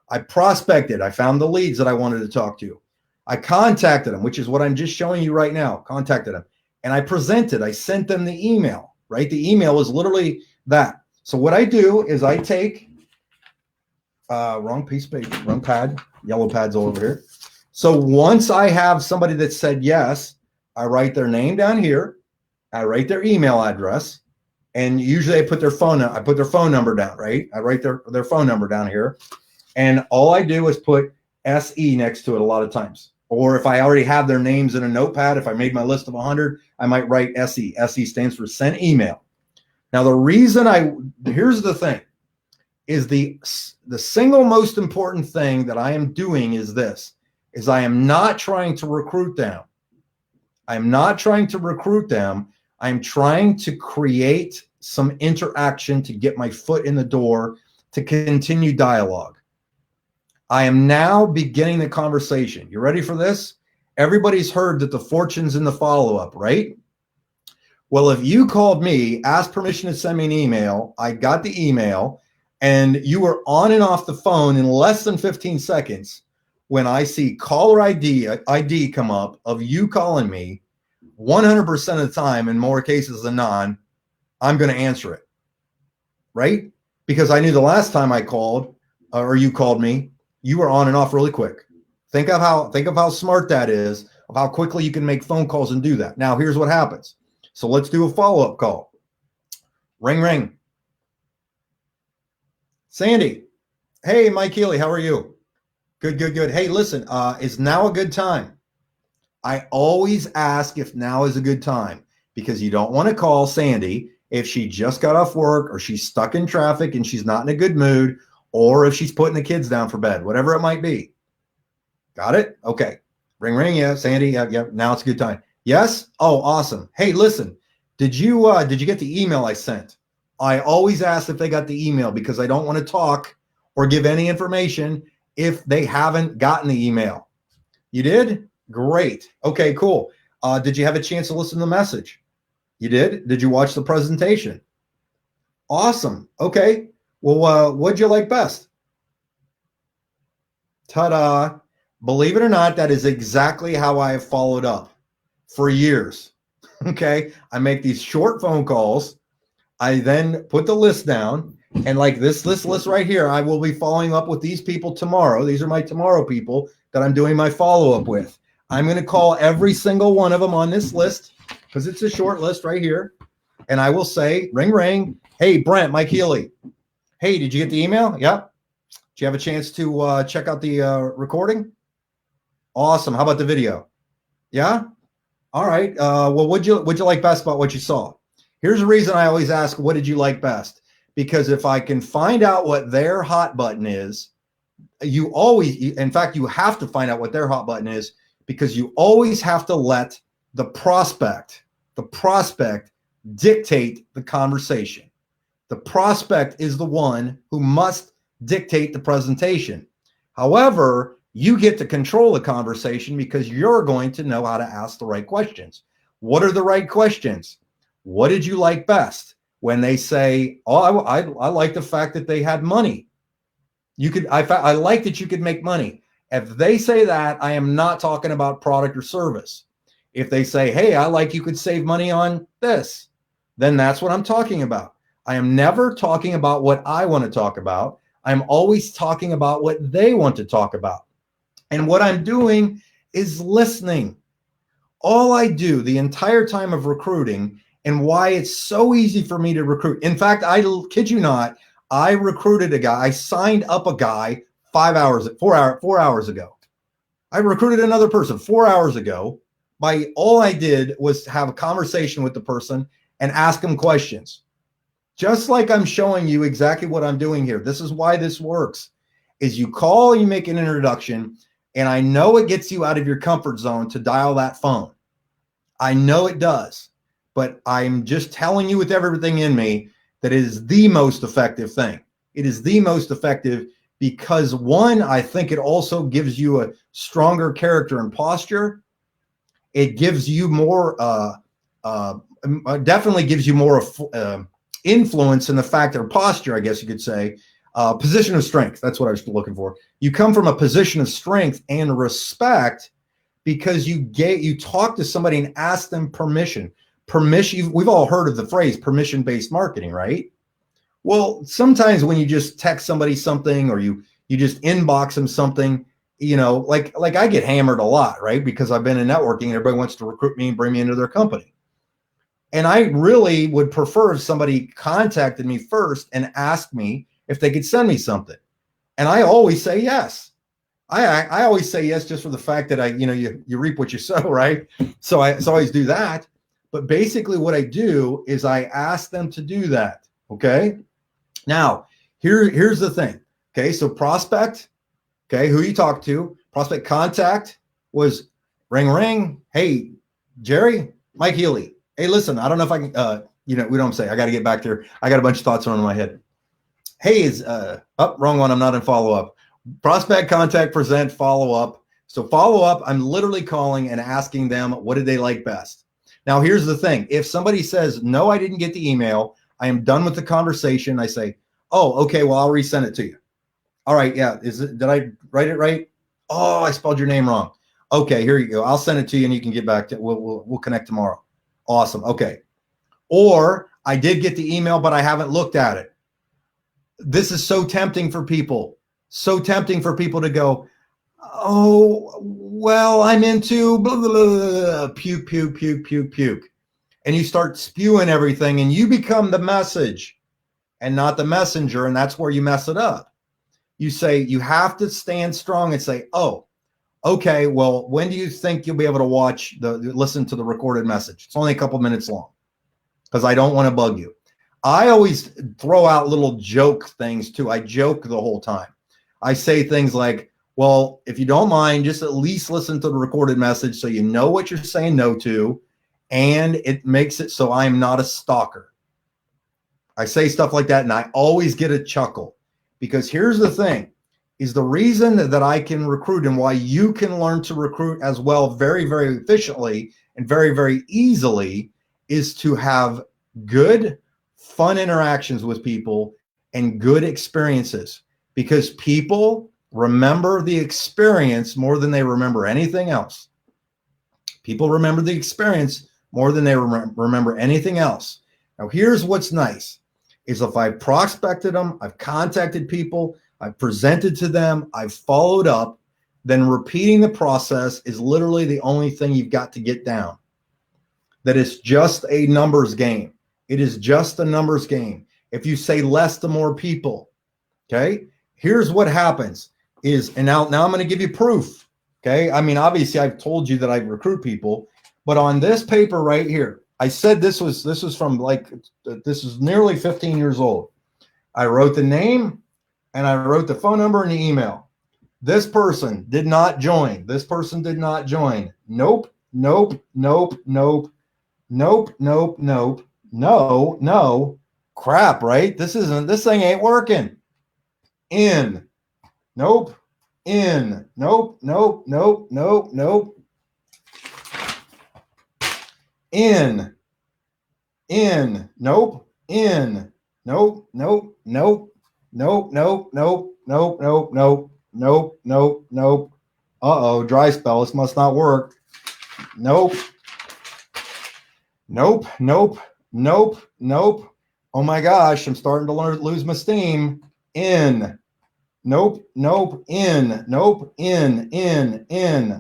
I prospected. I found the leads that I wanted to talk to. I contacted them, which is what I'm just showing you right now. Contacted them. And I presented. I sent them the email, right? The email is literally that. So what I do is I take wrong piece of paper, wrong pad, yellow pads all over here. So once I have somebody that said yes, I write their name down here. I write their email address. And usually I put their phone number down, right? I write their phone number down here. And all I do is put SE next to it a lot of times. Or if I already have their names in a notepad, if I made my list of 100, I might write SE. SE stands for send email. Now, the reason here's the thing, is the single most important thing that I am doing is this, is I am not trying to recruit them. I'm not trying to recruit them. I'm trying to create some interaction to get my foot in the door to continue dialogue. I am now beginning the conversation. You ready for this? Everybody's heard that the fortune's in the follow-up, right? Well, if you called me, asked permission to send me an email, I got the email, and you were on and off the phone in less than 15 seconds, when I see caller ID come up of you calling me, 100% of the time, in more cases than not, I'm going to answer it, right? Because I knew the last time I called or you called me, you were on and off really quick. Think of how smart that is, of how quickly you can make phone calls and do that. Now, here's what happens. So let's do a follow-up call. Ring, ring. Sandy. Hey, Mike Healy, how are you? Good, good, good. Hey, listen, is now a good time? I always ask if now is a good time, because you don't want to call Sandy if she just got off work or she's stuck in traffic and she's not in a good mood, or if she's putting the kids down for bed, whatever it might be. Got it? Okay. Ring, ring. Yeah, Sandy. Yeah. Now it's a good time. Yes. Oh, awesome. Hey, listen, did you get the email I sent? I always ask if they got the email, because I don't want to talk or give any information if they haven't gotten the email. You did? Great. Okay, cool. Did you have a chance to listen to the message? You did? Did you watch the presentation? Awesome. Okay. Well, what'd you like best? Ta-da. Believe it or not, that is exactly how I have followed up for years. Okay. I make these short phone calls. I then put the list down, and like this list right here, I will be following up with these people tomorrow. These are my tomorrow people that I'm doing my follow-up with. I'm going to call every single one of them on this list, because it's a short list right here. And I will say, ring, ring. Hey, Brent, Mike Healy. Hey, did you get the email? Yep. Did you have a chance to check out the recording? Awesome. How about the video? Yeah. All right. Well, what'd you like best about what you saw? Here's the reason I always ask, what did you like best? Because if I can find out what their hot button is, in fact, you have to find out what their hot button is, because you always have to let the prospect dictate the conversation. The prospect is the one who must dictate the presentation. However, you get to control the conversation, because you're going to know how to ask the right questions. What are the right questions? What did you like best? When they say, oh, I like the fact that they had money. I like that you could make money. If they say that, I am not talking about product or service. If they say, hey, I like you could save money on this, then that's what I'm talking about. I am never talking about what I want to talk about. I'm always talking about what they want to talk about. And what I'm doing is listening. All I do the entire time of recruiting, and why it's so easy for me to recruit. In fact, I kid you not, I recruited a guy. I signed up a guy 4 hours ago. I recruited another person 4 hours ago. All I did was have a conversation with the person and ask them questions. Just like I'm showing you exactly what I'm doing here. This is why this works, is you call, you make an introduction, and I know it gets you out of your comfort zone to dial that phone. I know it does. But I'm just telling you with everything in me that it is the most effective thing. It is the most effective because, one, I think it also gives you a stronger character and posture. It gives you more, definitely gives you more influence in the fact, or posture, I guess you could say, position of strength. That's what I was looking for. You come from a position of strength and respect because you talk to somebody and ask them permission. We've all heard of the phrase permission-based marketing, right? Well, sometimes when you just text somebody something, or you just inbox them something, like I get hammered a lot, right? Because I've been in networking and everybody wants to recruit me and bring me into their company. And I really would prefer if somebody contacted me first and asked me if they could send me something. And I always say yes. I always say yes, just for the fact that you reap what you sow, right? So I always do that. But basically what I do is I ask them to do that. Okay. Now, here's the thing. Okay. So prospect, okay, who you talk to, prospect contact was ring, ring. Hey, Jerry, Mike Healy. Hey, listen, I don't know if I can, we don't say, I got to get back there. I got a bunch of thoughts on in my head. Hey, wrong one. I'm not in follow-up. Prospect, contact, present, follow-up. So follow-up, I'm literally calling and asking them, what did they like best? Now, here's the thing. If somebody says, no, I didn't get the email, I am done with the conversation. I say, oh, okay, well, I'll resend it to you. All right, yeah. Did I write it right? Oh, I spelled your name wrong. Okay, here you go. I'll send it to you and you can get back to it. We'll connect tomorrow. Awesome. Okay. Or I did get the email, but I haven't looked at it. This is so tempting for people. So tempting for people to go, oh, well, I'm into blah, blah, blah, puke, puke, puke, puke, puke. And you start spewing everything and you become the message and not the messenger. And that's where you mess it up. You say, you have to stand strong and say, oh, okay, well, when do you think you'll be able to listen to the recorded message? It's only a couple minutes long because I don't want to bug you. I always throw out little joke things too. I joke the whole time. I say things like, well, if you don't mind, just at least listen to the recorded message so you know what you're saying no to, and it makes it so I'm not a stalker. I say stuff like that, and I always get a chuckle because here's the thing, is the reason that I can recruit and why you can learn to recruit as well very, very efficiently and very, very easily is to have good, fun interactions with people and good experiences, because people remember the experience more than they remember anything else. People remember the experience more than they remember anything else. Now, here's what's nice is if I've prospected them, I've contacted people, I've presented to them, I've followed up, then repeating the process is literally the only thing you've got to get down. That it's just a numbers game. It is just a numbers game. If you say less to more people, okay, here's what happens is, and now I'm going to give you proof. Okay. I mean, obviously I've told you that I recruit people, but on this paper right here, I said this was from this is nearly 15 years old. I wrote the name and I wrote the phone number and the email. This person did not join. This person did not join. Nope, nope, nope, nope, nope, nope, nope, no, crap, right? This thing ain't working. In, nope, in, nope, nope, nope, nope, nope. In, nope, in, nope, nope, nope, nope, nope, nope, nope, nope, nope, nope, nope, nope. Uh-oh, dry spell. This must not work. Nope. Nope, nope, nope, nope. Oh my gosh, I'm starting to lose my steam. In. Nope, nope, in, nope, in,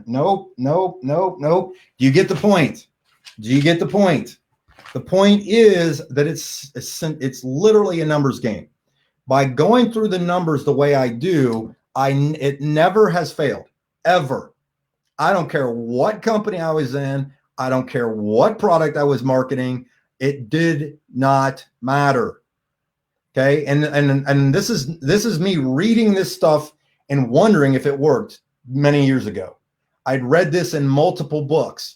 nope, nope, nope, nope. Do you get the point? Do you get the point? The point is that it's literally a numbers game. By going through the numbers the way I do, it never has failed, ever. I don't care what company I was in. I don't care what product I was marketing. It did not matter. Okay. And this is me reading this stuff and wondering if it worked many years ago. I'd read this in multiple books.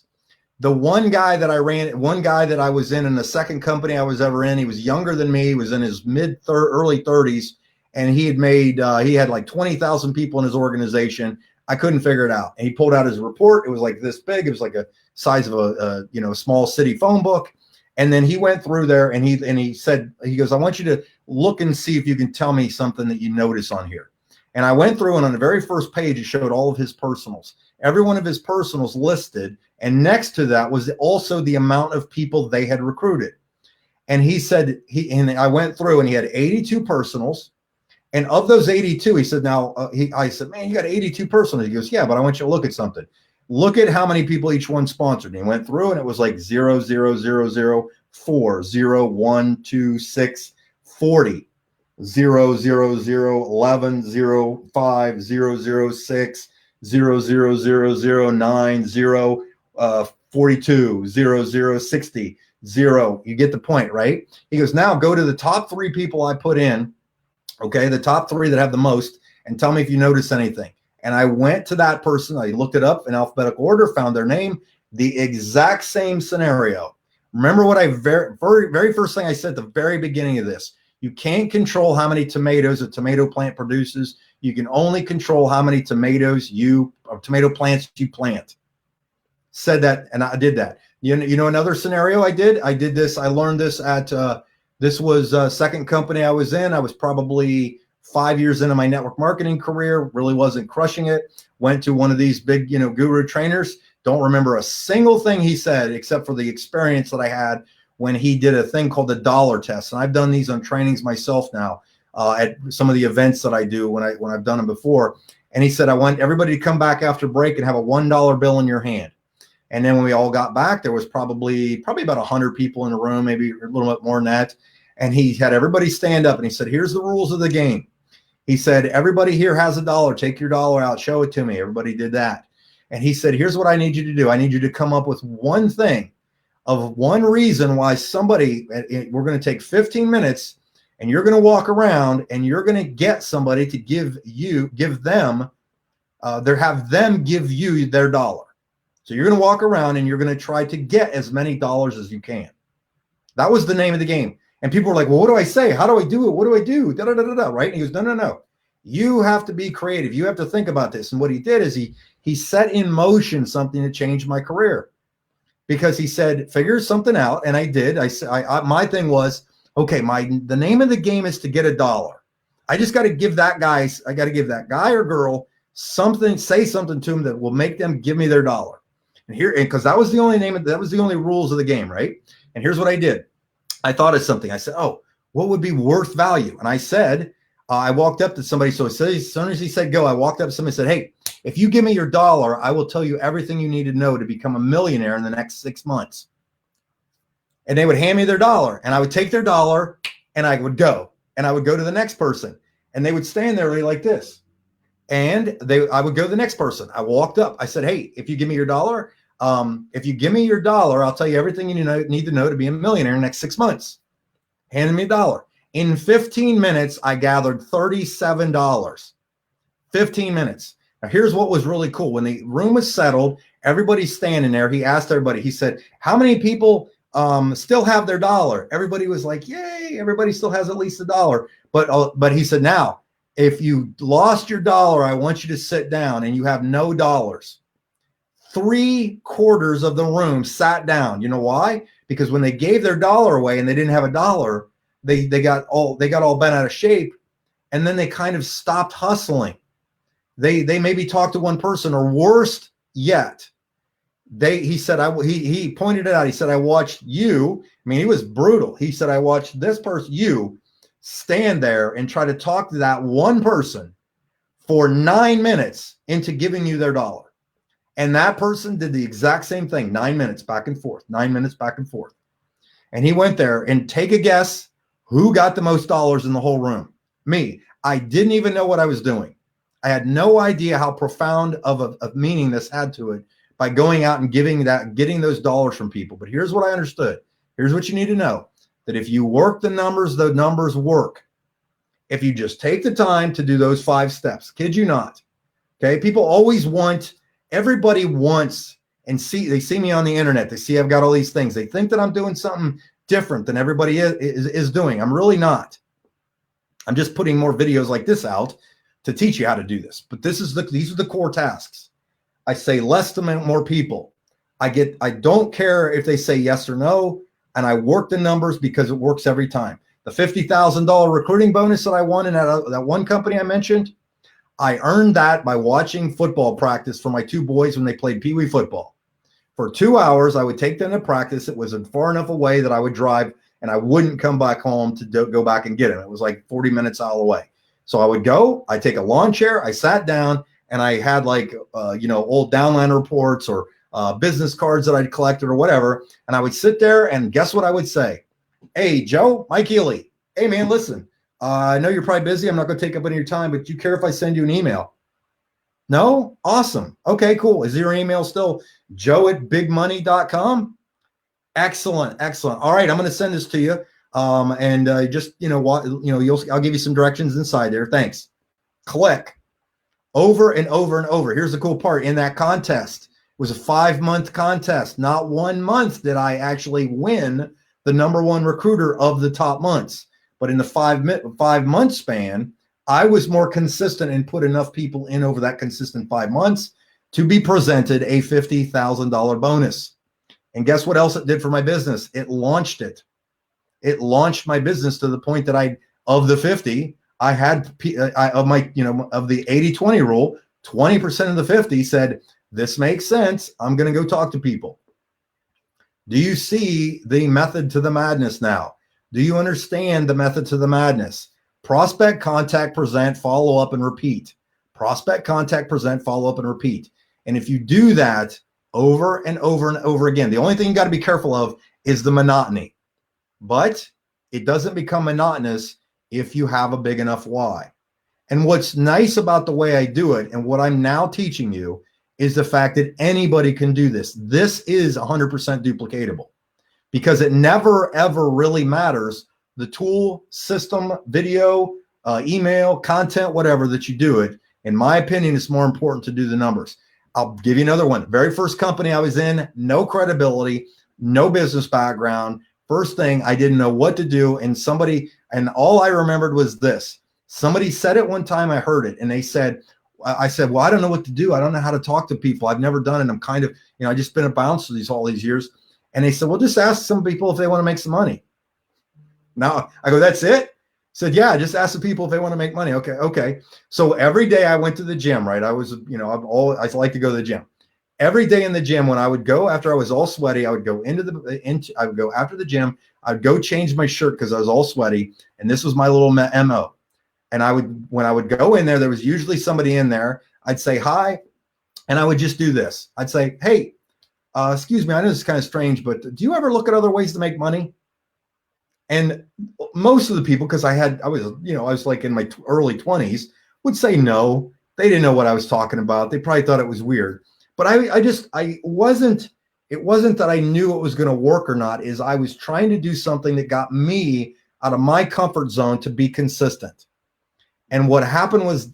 The one guy that I was in the second company I was ever in, he was younger than me. He was in his early 30s, and he had like 20,000 people in his organization. I couldn't figure it out. And he pulled out his report. It was like this big. It was like a size of a small city phone book. And then he went through there and he said, he goes, I want you to look and see if you can tell me something that you notice on here. And I went through, and on the very first page, it showed all of his personals. Every one of his personals listed. And next to that was also the amount of people they had recruited. And he said, and I went through and he had 82 personals. And of those 82, he said, I said, man, you got 82 personals. He goes, yeah, but I want you to look at something. Look at how many people each one sponsored. And he went through and it was like 0, 0, 0, 0, 4, 0, 1, 2, 6, 40, 0, 0, 0, 11, 0, 5, 0, 0, 6, 0, 0, 0, 0, 9, 0, 42, 0, 0, 60, 0. You get the point, right? He goes, now go to the top 3 people I put in, okay, the top 3 that have the most, and tell me if you notice anything. And I went to that person. I looked it up in alphabetical order, found their name, the exact same scenario. Remember what I very first thing I said at the very beginning of this. You can't control how many tomatoes a tomato plant produces. You can only control how many tomato plants you plant. Said that, and I did that. You know another scenario I did this. I learned this at this was second company I was in. I was probably 5 years into my network marketing career. Really wasn't crushing it. Went to one of these big guru trainers. Don't remember a single thing he said except for the experience that I had when he did a thing called the dollar test. And I've done these on trainings myself now at some of the events that I do when I've done them before. And he said, I want everybody to come back after break and have a $1 bill in your hand. And then when we all got back, there was probably about 100 people in the room, maybe a little bit more than that. And he had everybody stand up and he said, here's the rules of the game. He said, everybody here has $1. Take your dollar out. Show it to me. Everybody did that. And he said, here's what I need you to do. I need you to come up with one thing of one reason why somebody, we're going to take 15 minutes and you're going to walk around and you're going to get somebody to have them give you their dollar. So you're going to walk around and you're going to try to get as many dollars as you can. That was the name of the game. And people were like, well, what do I say? How do I do it? What do I do? Da, da, da, da, da, right? And he goes, no. You have to be creative. You have to think about this. And what he did is he set in motion something to change my career, because he said, figure something out. And I did. My thing was, okay, the name of the game is to get $1. I just got to give that guy or girl something, say something to them that will make them give me their dollar. And because that was the only rules of the game, right? And here's what I did. I thought of something. I said, oh, what would be worth value? And I said, I walked up to somebody. So as soon as he said go, I walked up to somebody and said, hey, if you give me your dollar, I will tell you everything you need to know to become a millionaire in the next 6 months. And they would hand me their dollar, and I would take their dollar and I would go to the next person, and they would stand there like this. And I would go to the next person. I walked up. I said, hey, if you give me your dollar, I'll tell you everything you need to know to be a millionaire in the next 6 months. Handed me $1. In 15 minutes, I gathered $37. 15 minutes. Now, here's what was really cool. When the room was settled, everybody's standing there. He asked everybody, he said, how many people still have their dollar? Everybody was like, yay, everybody still has at least $1. But he said, now, if you lost your dollar, I want you to sit down and you have no dollars. 3/4 of the room sat down. You know why? Because when they gave their dollar away and they didn't have $1, they got all bent out of shape, and then they kind of stopped hustling. They maybe talked to one person, or worst yet, he pointed it out. He said, I watched you. I mean, he was brutal. He said, I watched this person, you, stand there and try to talk to that one person for 9 minutes into giving you their dollar. And that person did the exact same thing, 9 minutes back and forth, 9 minutes back and forth. And he went there, and take a guess who got the most dollars in the whole room? Me. I didn't even know what I was doing. I had no idea how profound of meaning this had to it by going out and getting those dollars from people. But here's what I understood. Here's what you need to know, that if you work the numbers work. If you just take the time to do those 5 steps, kid you not. Okay. Everybody wants, and they see me on the internet. They see I've got all these things. They think that I'm doing something different than everybody is doing. I'm really not. I'm just putting more videos like this out to teach you how to do this. But these are the core tasks. I say less to more people. I don't care if they say yes or no, and I work the numbers because it works every time. The $50,000 recruiting bonus that I won in that one company I mentioned, I earned that by watching football practice for my 2 boys when they played Pee Wee football. For 2 hours, I would take them to practice. It was far enough away that I would drive, and I wouldn't come back home to go back and get them. It was like 40 minutes out of the way. So I would go, I'd take a lawn chair, I sat down, and I had old downline reports or business cards that I'd collected or whatever. And I would sit there, and guess what I would say? Hey, Joe, Mike Healy. Hey, man, listen. I know you're probably busy. I'm not going to take up any of your time, but do you care if I send you an email? No? Awesome. Okay, cool. Is your email still joe@bigmoney.com? Excellent. All right, I'm going to send this to you. I'll give you some directions inside there. Thanks. Click. Over and over and over. Here's the cool part. In that contest, was a 5-month contest. Not 1 month did I actually win the #1 recruiter of the top months. But in the 5-month span, I was more consistent and put enough people in over that consistent 5 months to be presented a $50,000 bonus. And guess what else it did for my business? It launched it. It launched my business to the point that of the 50, I had of the 80-20 rule, 20% of the 50 said, this makes sense. I'm going to go talk to people. Do you see the method to the madness now? Do you understand the method to the madness? Prospect, contact, present, follow up, and repeat. Prospect, contact, present, follow up, and repeat. And if you do that over and over and over again, the only thing you got to be careful of is the monotony. But it doesn't become monotonous if you have a big enough why. And what's nice about the way I do it and what I'm now teaching you is the fact that anybody can do this. This is 100% duplicatable because it never, ever really matters the tool, system, video, email, content, whatever that you do it. In my opinion, it's more important to do the numbers. I'll give you another one. Very first company I was in, no credibility, no business background. First thing, I didn't know what to do. And all I remembered was this. Somebody said it one time, I heard it, and I said, well, I don't know what to do. I don't know how to talk to people. I've never done it. I'm kind of, I just been a bouncer all these years. And they said, well, just ask some people if they want to make some money. Now I go, that's it? Said, yeah, just ask the people if they want to make money. Okay. So every day I went to the gym, right? I was, I like to go to the gym. Every day in the gym, when I would go after I was all sweaty, I would go I would go after the gym. I would go change my shirt because I was all sweaty. And this was my little MO. And when I would go in there was usually somebody in there. I'd say hi. And I would just do this. I'd say, hey, excuse me, I know this is kind of strange, but do you ever look at other ways to make money? And most of the people, because I was like in my early 20s, would say no. They didn't know what I was talking about. They probably thought it was weird. But it wasn't that I knew it was going to work or not, is I was trying to do something that got me out of my comfort zone to be consistent. And what happened was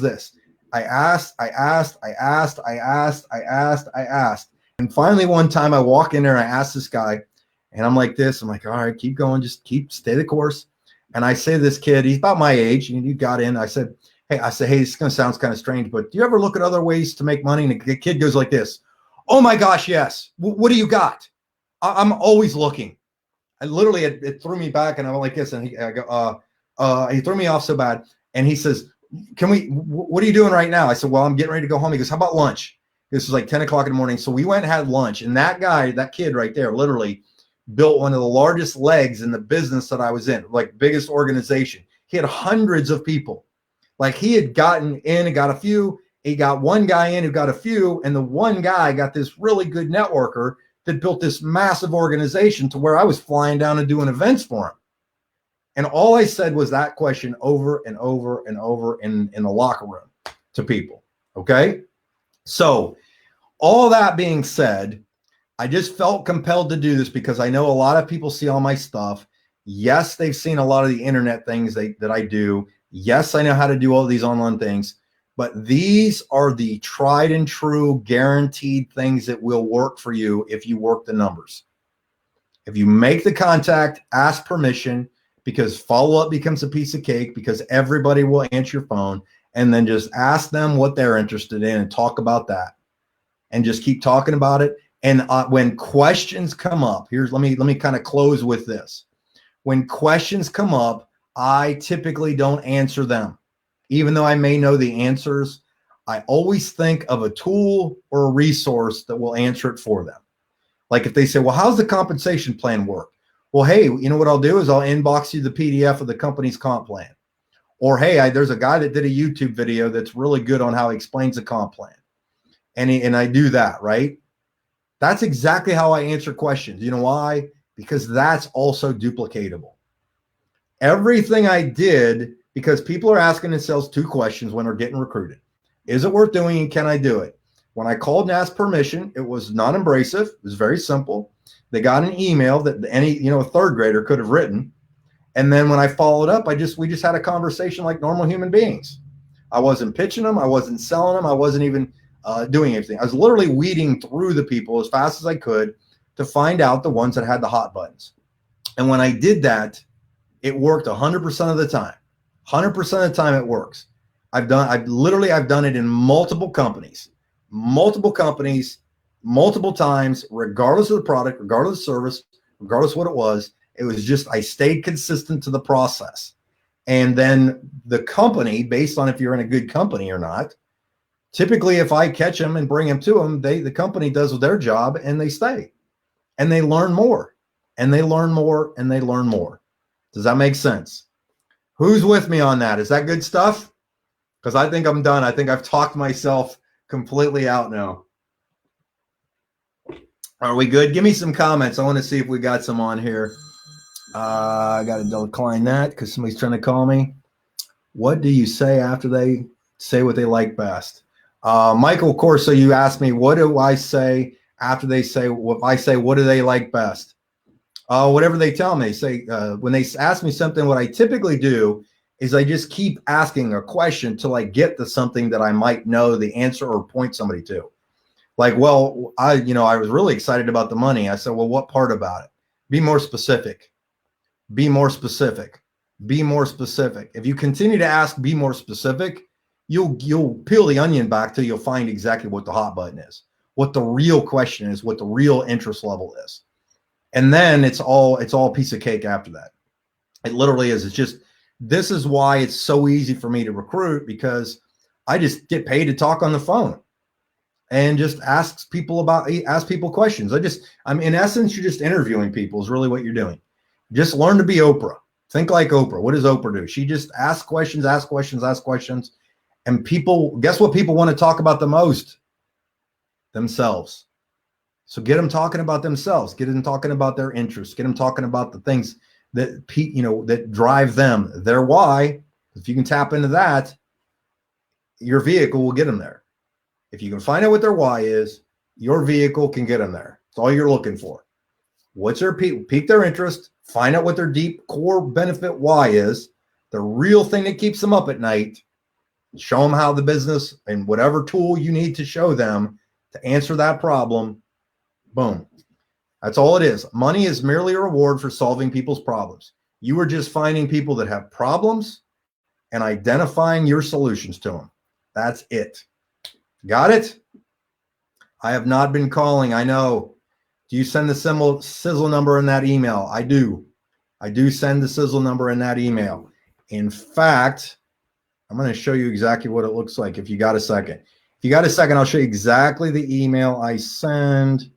this. I asked. And finally one time I walk in there and I asked this guy, and I'm like this, I'm like, all right, keep going, just stay the course. And I say to this kid, he's about my age, and he got in. I said, hey, this is going to sound kind of strange, but do you ever look at other ways to make money? And the kid goes like this, oh my gosh, yes. What do you got? I'm always looking. I literally, it threw me back, and I went like this, and he threw me off so bad. And he says, what are you doing right now? I said, well, I'm getting ready to go home. He goes, how about lunch? This was like 10 o'clock in the morning. So we went and had lunch, and that kid right there, literally built one of the largest legs in the business that I was in, like biggest organization. He had hundreds of people. Like he had gotten in and got a few. He got one guy in who got a few, and the one guy got this really good networker that built this massive organization to where I was flying down and doing events for him. And all I said was that question over and over and over in the locker room to people. Okay. So all that being said, I just felt compelled to do this because I know a lot of people see all my stuff. Yes, they've seen a lot of the internet things that I do. Yes, I know how to do all these online things, but these are the tried and true guaranteed things that will work for you if you work the numbers. If you make the contact, ask permission, because follow-up becomes a piece of cake because everybody will answer your phone, and then just ask them what they're interested in and talk about that and just keep talking about it. And when questions come up, let me kind of close with this. When questions come up, I typically don't answer them. Even though I may know the answers, I always think of a tool or a resource that will answer it for them. Like if they say, well, how's the compensation plan work? Well, hey, you know what I'll do is I'll inbox you the PDF of the company's comp plan. Or, hey, there's a guy that did a YouTube video that's really good on how he explains the comp plan. And I do that, right? That's exactly how I answer questions. You know why? Because that's also duplicatable. Everything I did, because people are asking themselves two questions when they're getting recruited. Is it worth doing, and can I do it? When I called and asked permission, it was non-abrasive. It was very simple. They got an email that any third grader could have written. And then when I followed up, we just had a conversation like normal human beings. I wasn't pitching them. I wasn't selling them. doing anything. I was literally weeding through the people as fast as I could to find out the ones that had the hot buttons. And when I did that, it worked 100% of the time. 100% of the time it works. I've done it in multiple companies, multiple times, regardless of the product, regardless of the service, regardless of what it was. It was just, I stayed consistent to the process. And then the company, based on if you're in a good company or not, typically if I catch them and bring them to them, the company does their job and they stay and they learn more and they learn more and they learn more. Does that make sense? Who's with me on that? Is that good stuff? Because I think I'm done. I think I've talked myself completely out now. Are we good? Give me some comments. I want to see if we got some on here. I got to decline that because somebody's trying to call me. What do you say after they say what they like best? Michael Corso, you asked me, what do I say after they say, if I say, what do they like best? Whatever they tell me. Say, when they ask me something, what I typically do is I just keep asking a question till I get to something that I might know the answer or point somebody to. Like, well, I was really excited about the money. I said, well, what part about it? Be more specific. Be more specific. Be more specific. If you continue to ask, be more specific, you'll peel the onion back till you'll find exactly what the hot button is, what the real question is, what the real interest level is. And then it's all piece of cake after that. It literally is. It's just, this is why it's so easy for me to recruit, because I just get paid to talk on the phone and just ask people questions. I'm in essence, you're just interviewing people is really what you're doing. Just learn to be Oprah. Think like Oprah. What does Oprah do? She just asks questions. And people, guess what people want to talk about the most? Themselves. So get them talking about themselves. Get them talking about their interests. Get them talking about the things that that drive them, their why. If you can tap into that, your vehicle will get them there. If you can find out what their why is, your vehicle can get them there. It's all you're looking for. What's their pique their interest, find out what their deep core benefit why is, the real thing that keeps them up at night, show them how the business and whatever tool you need to show them to answer that problem. Boom. That's all it is. Money is merely a reward for solving people's problems. You are just finding people that have problems and identifying your solutions to them. That's it. Got it? I have not been calling. I know. Do you send the sizzle number in that email? I do. I do send the sizzle number in that email. In fact, I'm going to show you exactly what it looks like if you got a second. If you got a second, I'll show you exactly the email I send.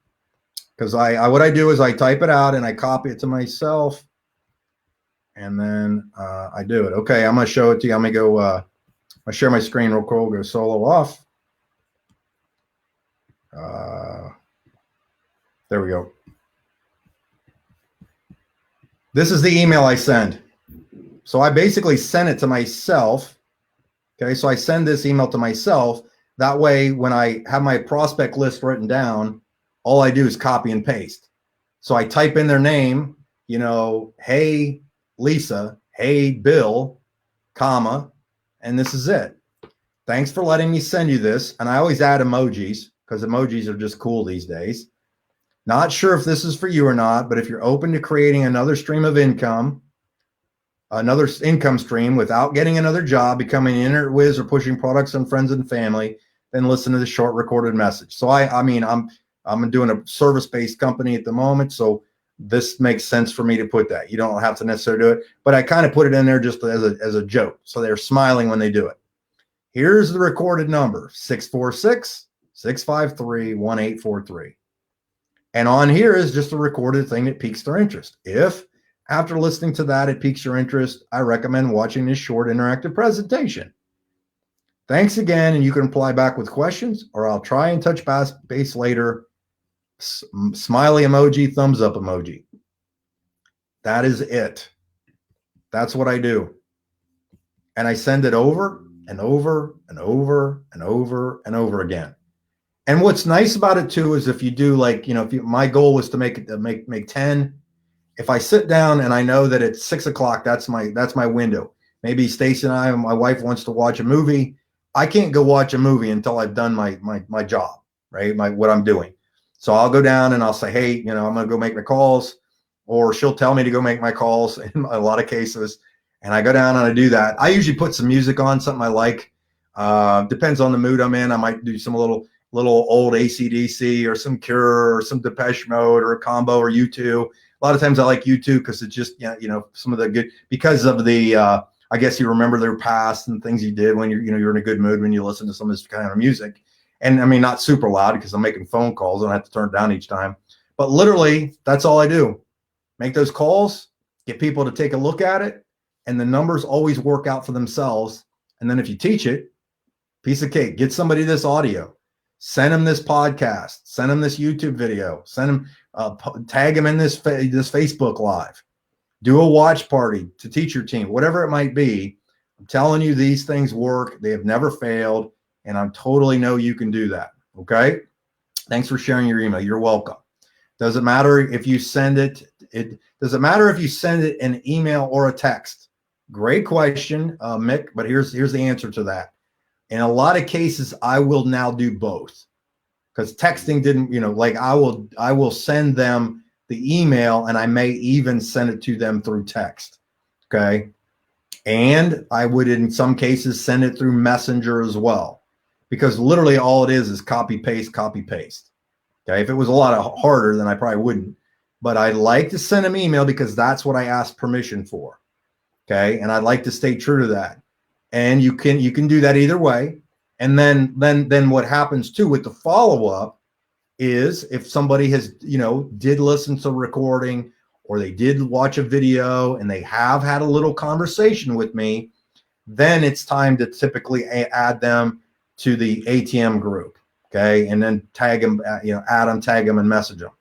Because what I do is I type it out and I copy it to myself. And then I do it. Okay, I'm going to show it to you. I'm going to go, I'll share my screen real quick. We'll go solo off. There we go. This is the email I send. So I basically send it to myself. Okay, so I send this email to myself. That way, when I have my prospect list written down, all I do is copy and paste. So I type in their name, hey, Lisa, hey, Bill, comma, and this is it. Thanks for letting me send you this. And I always add emojis because emojis are just cool these days. Not sure if this is for you or not, but if you're open to creating another stream of income, another income stream without getting another job, becoming an internet whiz, or pushing products on friends and family, then listen to the short recorded message. So I'm doing a service-based company at the moment, so this makes sense for me to put that. You don't have to necessarily do it, but I kind of put it in there just as a joke, so they're smiling when they do it. Here's the recorded number, 646-653-1843. And on here is just a recorded thing that piques their interest. If after listening to that, it piques your interest, I recommend watching this short interactive presentation. Thanks again, and you can reply back with questions, or I'll try and touch base later. Smiley emoji, thumbs up emoji. That is it. That's what I do. And I send it over and over and over and over and over again. And what's nice about it too is if you do my goal was to make 10. If I sit down and I know that it's 6 o'clock, that's my window. Maybe Stacy and my wife wants to watch a movie. I can't go watch a movie until I've done my job, right? What I'm doing. So I'll go down and I'll say, hey, I'm going to go make my calls, or she'll tell me to go make my calls in a lot of cases. And I go down and I do that. I usually put some music on, something I like. Depends on the mood I'm in. I might do some little old AC/DC or some Cure or some Depeche Mode or a combo or U2. A lot of times I like U2 because it's just, some of the good, because of the, I guess you remember their past and things you did when you're in a good mood when you listen to some of this kind of music. And I mean, not super loud because I'm making phone calls. I don't have to turn it down each time. But literally, that's all I do. Make those calls, get people to take a look at it, and the numbers always work out for themselves. And then if you teach it, piece of cake. Get somebody this audio. Send them this podcast. Send them this YouTube video. Send them, tag them in this Facebook Live. Do a watch party to teach your team, whatever it might be. I'm telling you, these things work. They have never failed. And I totally know you can do that. Okay. Thanks for sharing your email. You're welcome. Doesn't matter if you send it. It doesn't matter if you send it an email or a text. Great question, Mick. But here's the answer to that. In a lot of cases, I will now do both, because texting didn't, like I will send them the email, and I may even send it to them through text. Okay. And I would, in some cases, send it through Messenger as well, because literally all it is copy, paste, copy, paste. Okay. If it was a lot harder, then I probably wouldn't, but I like to send them email because that's what I asked permission for. Okay. And I'd like to stay true to that. And you can do that either way. And then what happens too with the follow-up is, if somebody has, did listen to a recording, or they did watch a video and they have had a little conversation with me, then it's time to typically add them to the ATM group. Okay. And then tag them, add them, tag them, and message them.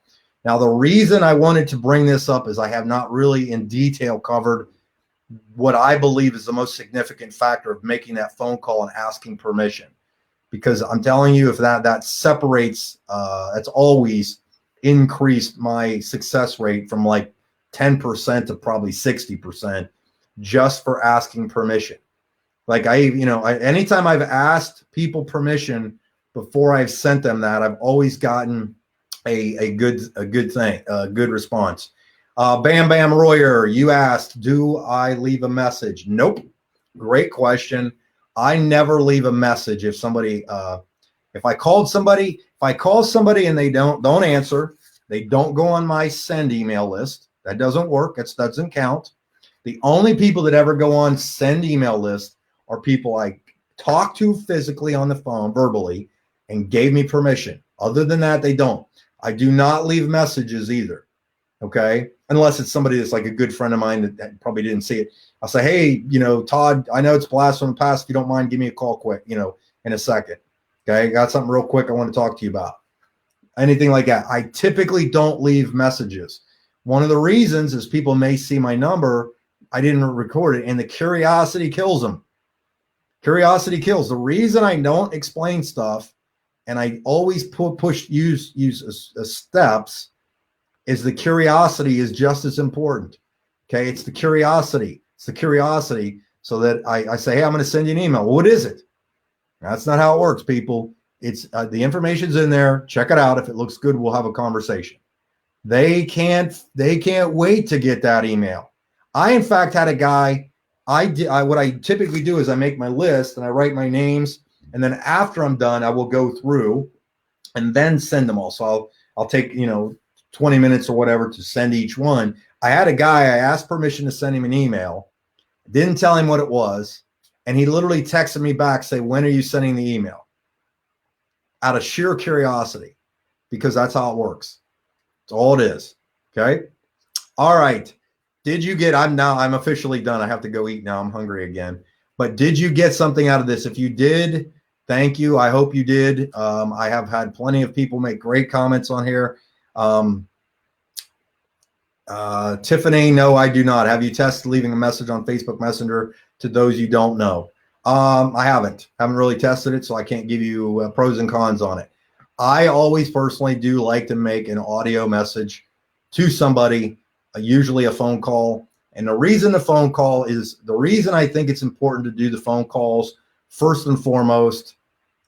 Now, the reason I wanted to bring this up is I have not really in detail covered what I believe is the most significant factor of making that phone call and asking permission. Because I'm telling you, if that separates, that's always increased my success rate from like 10% to probably 60% just for asking permission. Like anytime I've asked people permission before I've sent them that, I've always gotten a good response. Bam Bam Royer, you asked, do I leave a message? Nope. Great question. I never leave a message if somebody, if I call somebody and they don't answer, they don't go on my send email list. That doesn't work. That doesn't count. The only people that ever go on send email list are people I talk to physically on the phone, verbally, and gave me permission. Other than that, they don't. I do not leave messages either. Okay. Unless it's somebody that's like a good friend of mine that probably didn't see it. I'll say, hey, Todd, I know it's blast from the past. If you don't mind, give me a call quick, in a second. Okay. Got something real quick I want to talk to you about. Anything like that. I typically don't leave messages. One of the reasons is people may see my number. I didn't record it, and the curiosity kills them. Curiosity kills. The reason I don't explain stuff, and I always use steps, is the curiosity is just as important. Okay. It's the curiosity. It's the curiosity, so that I say, hey, I'm going to send you an email. Well, what is it? That's not how it works, people. It's the information's in there. Check it out. If it looks good, we'll have a conversation. They can't wait to get that email. I, in fact, had a guy, what I typically do is I make my list and I write my names. And then after I'm done, I will go through and then send them all. So I'll take, 20 minutes or whatever to send each one. I had a guy, I asked permission to send him an email, didn't tell him what it was. And he literally texted me back, say, when are you sending the email? Out of sheer curiosity, because that's how it works. That's all it is. Okay. All right. Did you get, I'm officially done. I have to go eat now. I'm hungry again. But did you get something out of this? If you did, thank you. I hope you did. I have had plenty of people make great comments on here. Tiffany, no, I do not. Have you tested leaving a message on Facebook Messenger to those you don't know? I haven't really tested it, so I can't give you pros and cons on it. I always personally do like to make an audio message to somebody, usually a phone call. And the reason I think it's important to do the phone calls first and foremost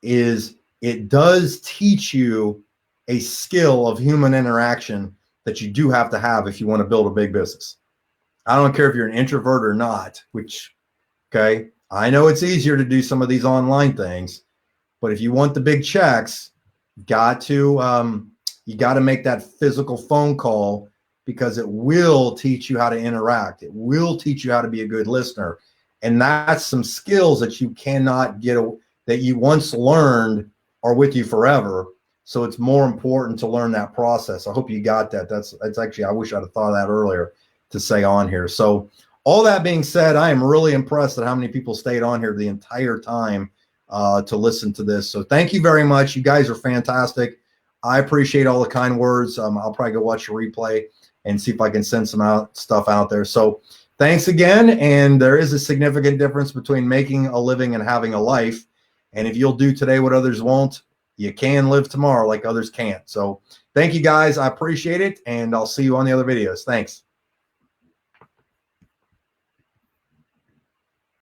is it does teach you a skill of human interaction that you do have to have if you want to build a big business. I don't care if you're an introvert or not, which, okay, I know it's easier to do some of these online things, but if you want the big checks, you got to make that physical phone call, because it will teach you how to interact. It will teach you how to be a good listener. And that's some skills that you cannot get, that you once learned are with you forever. So it's more important to learn that process. I hope you got that. That's actually, I wish I'd have thought of that earlier to say on here. So all that being said, I am really impressed at how many people stayed on here the entire time to listen to this. So thank you very much. You guys are fantastic. I appreciate all the kind words. I'll probably go watch the replay and see if I can send some stuff out there. So thanks again. And there is a significant difference between making a living and having a life. And if you'll do today what others won't, you can live tomorrow like others can't. So thank you guys. I appreciate it. And I'll see you on the other videos. Thanks.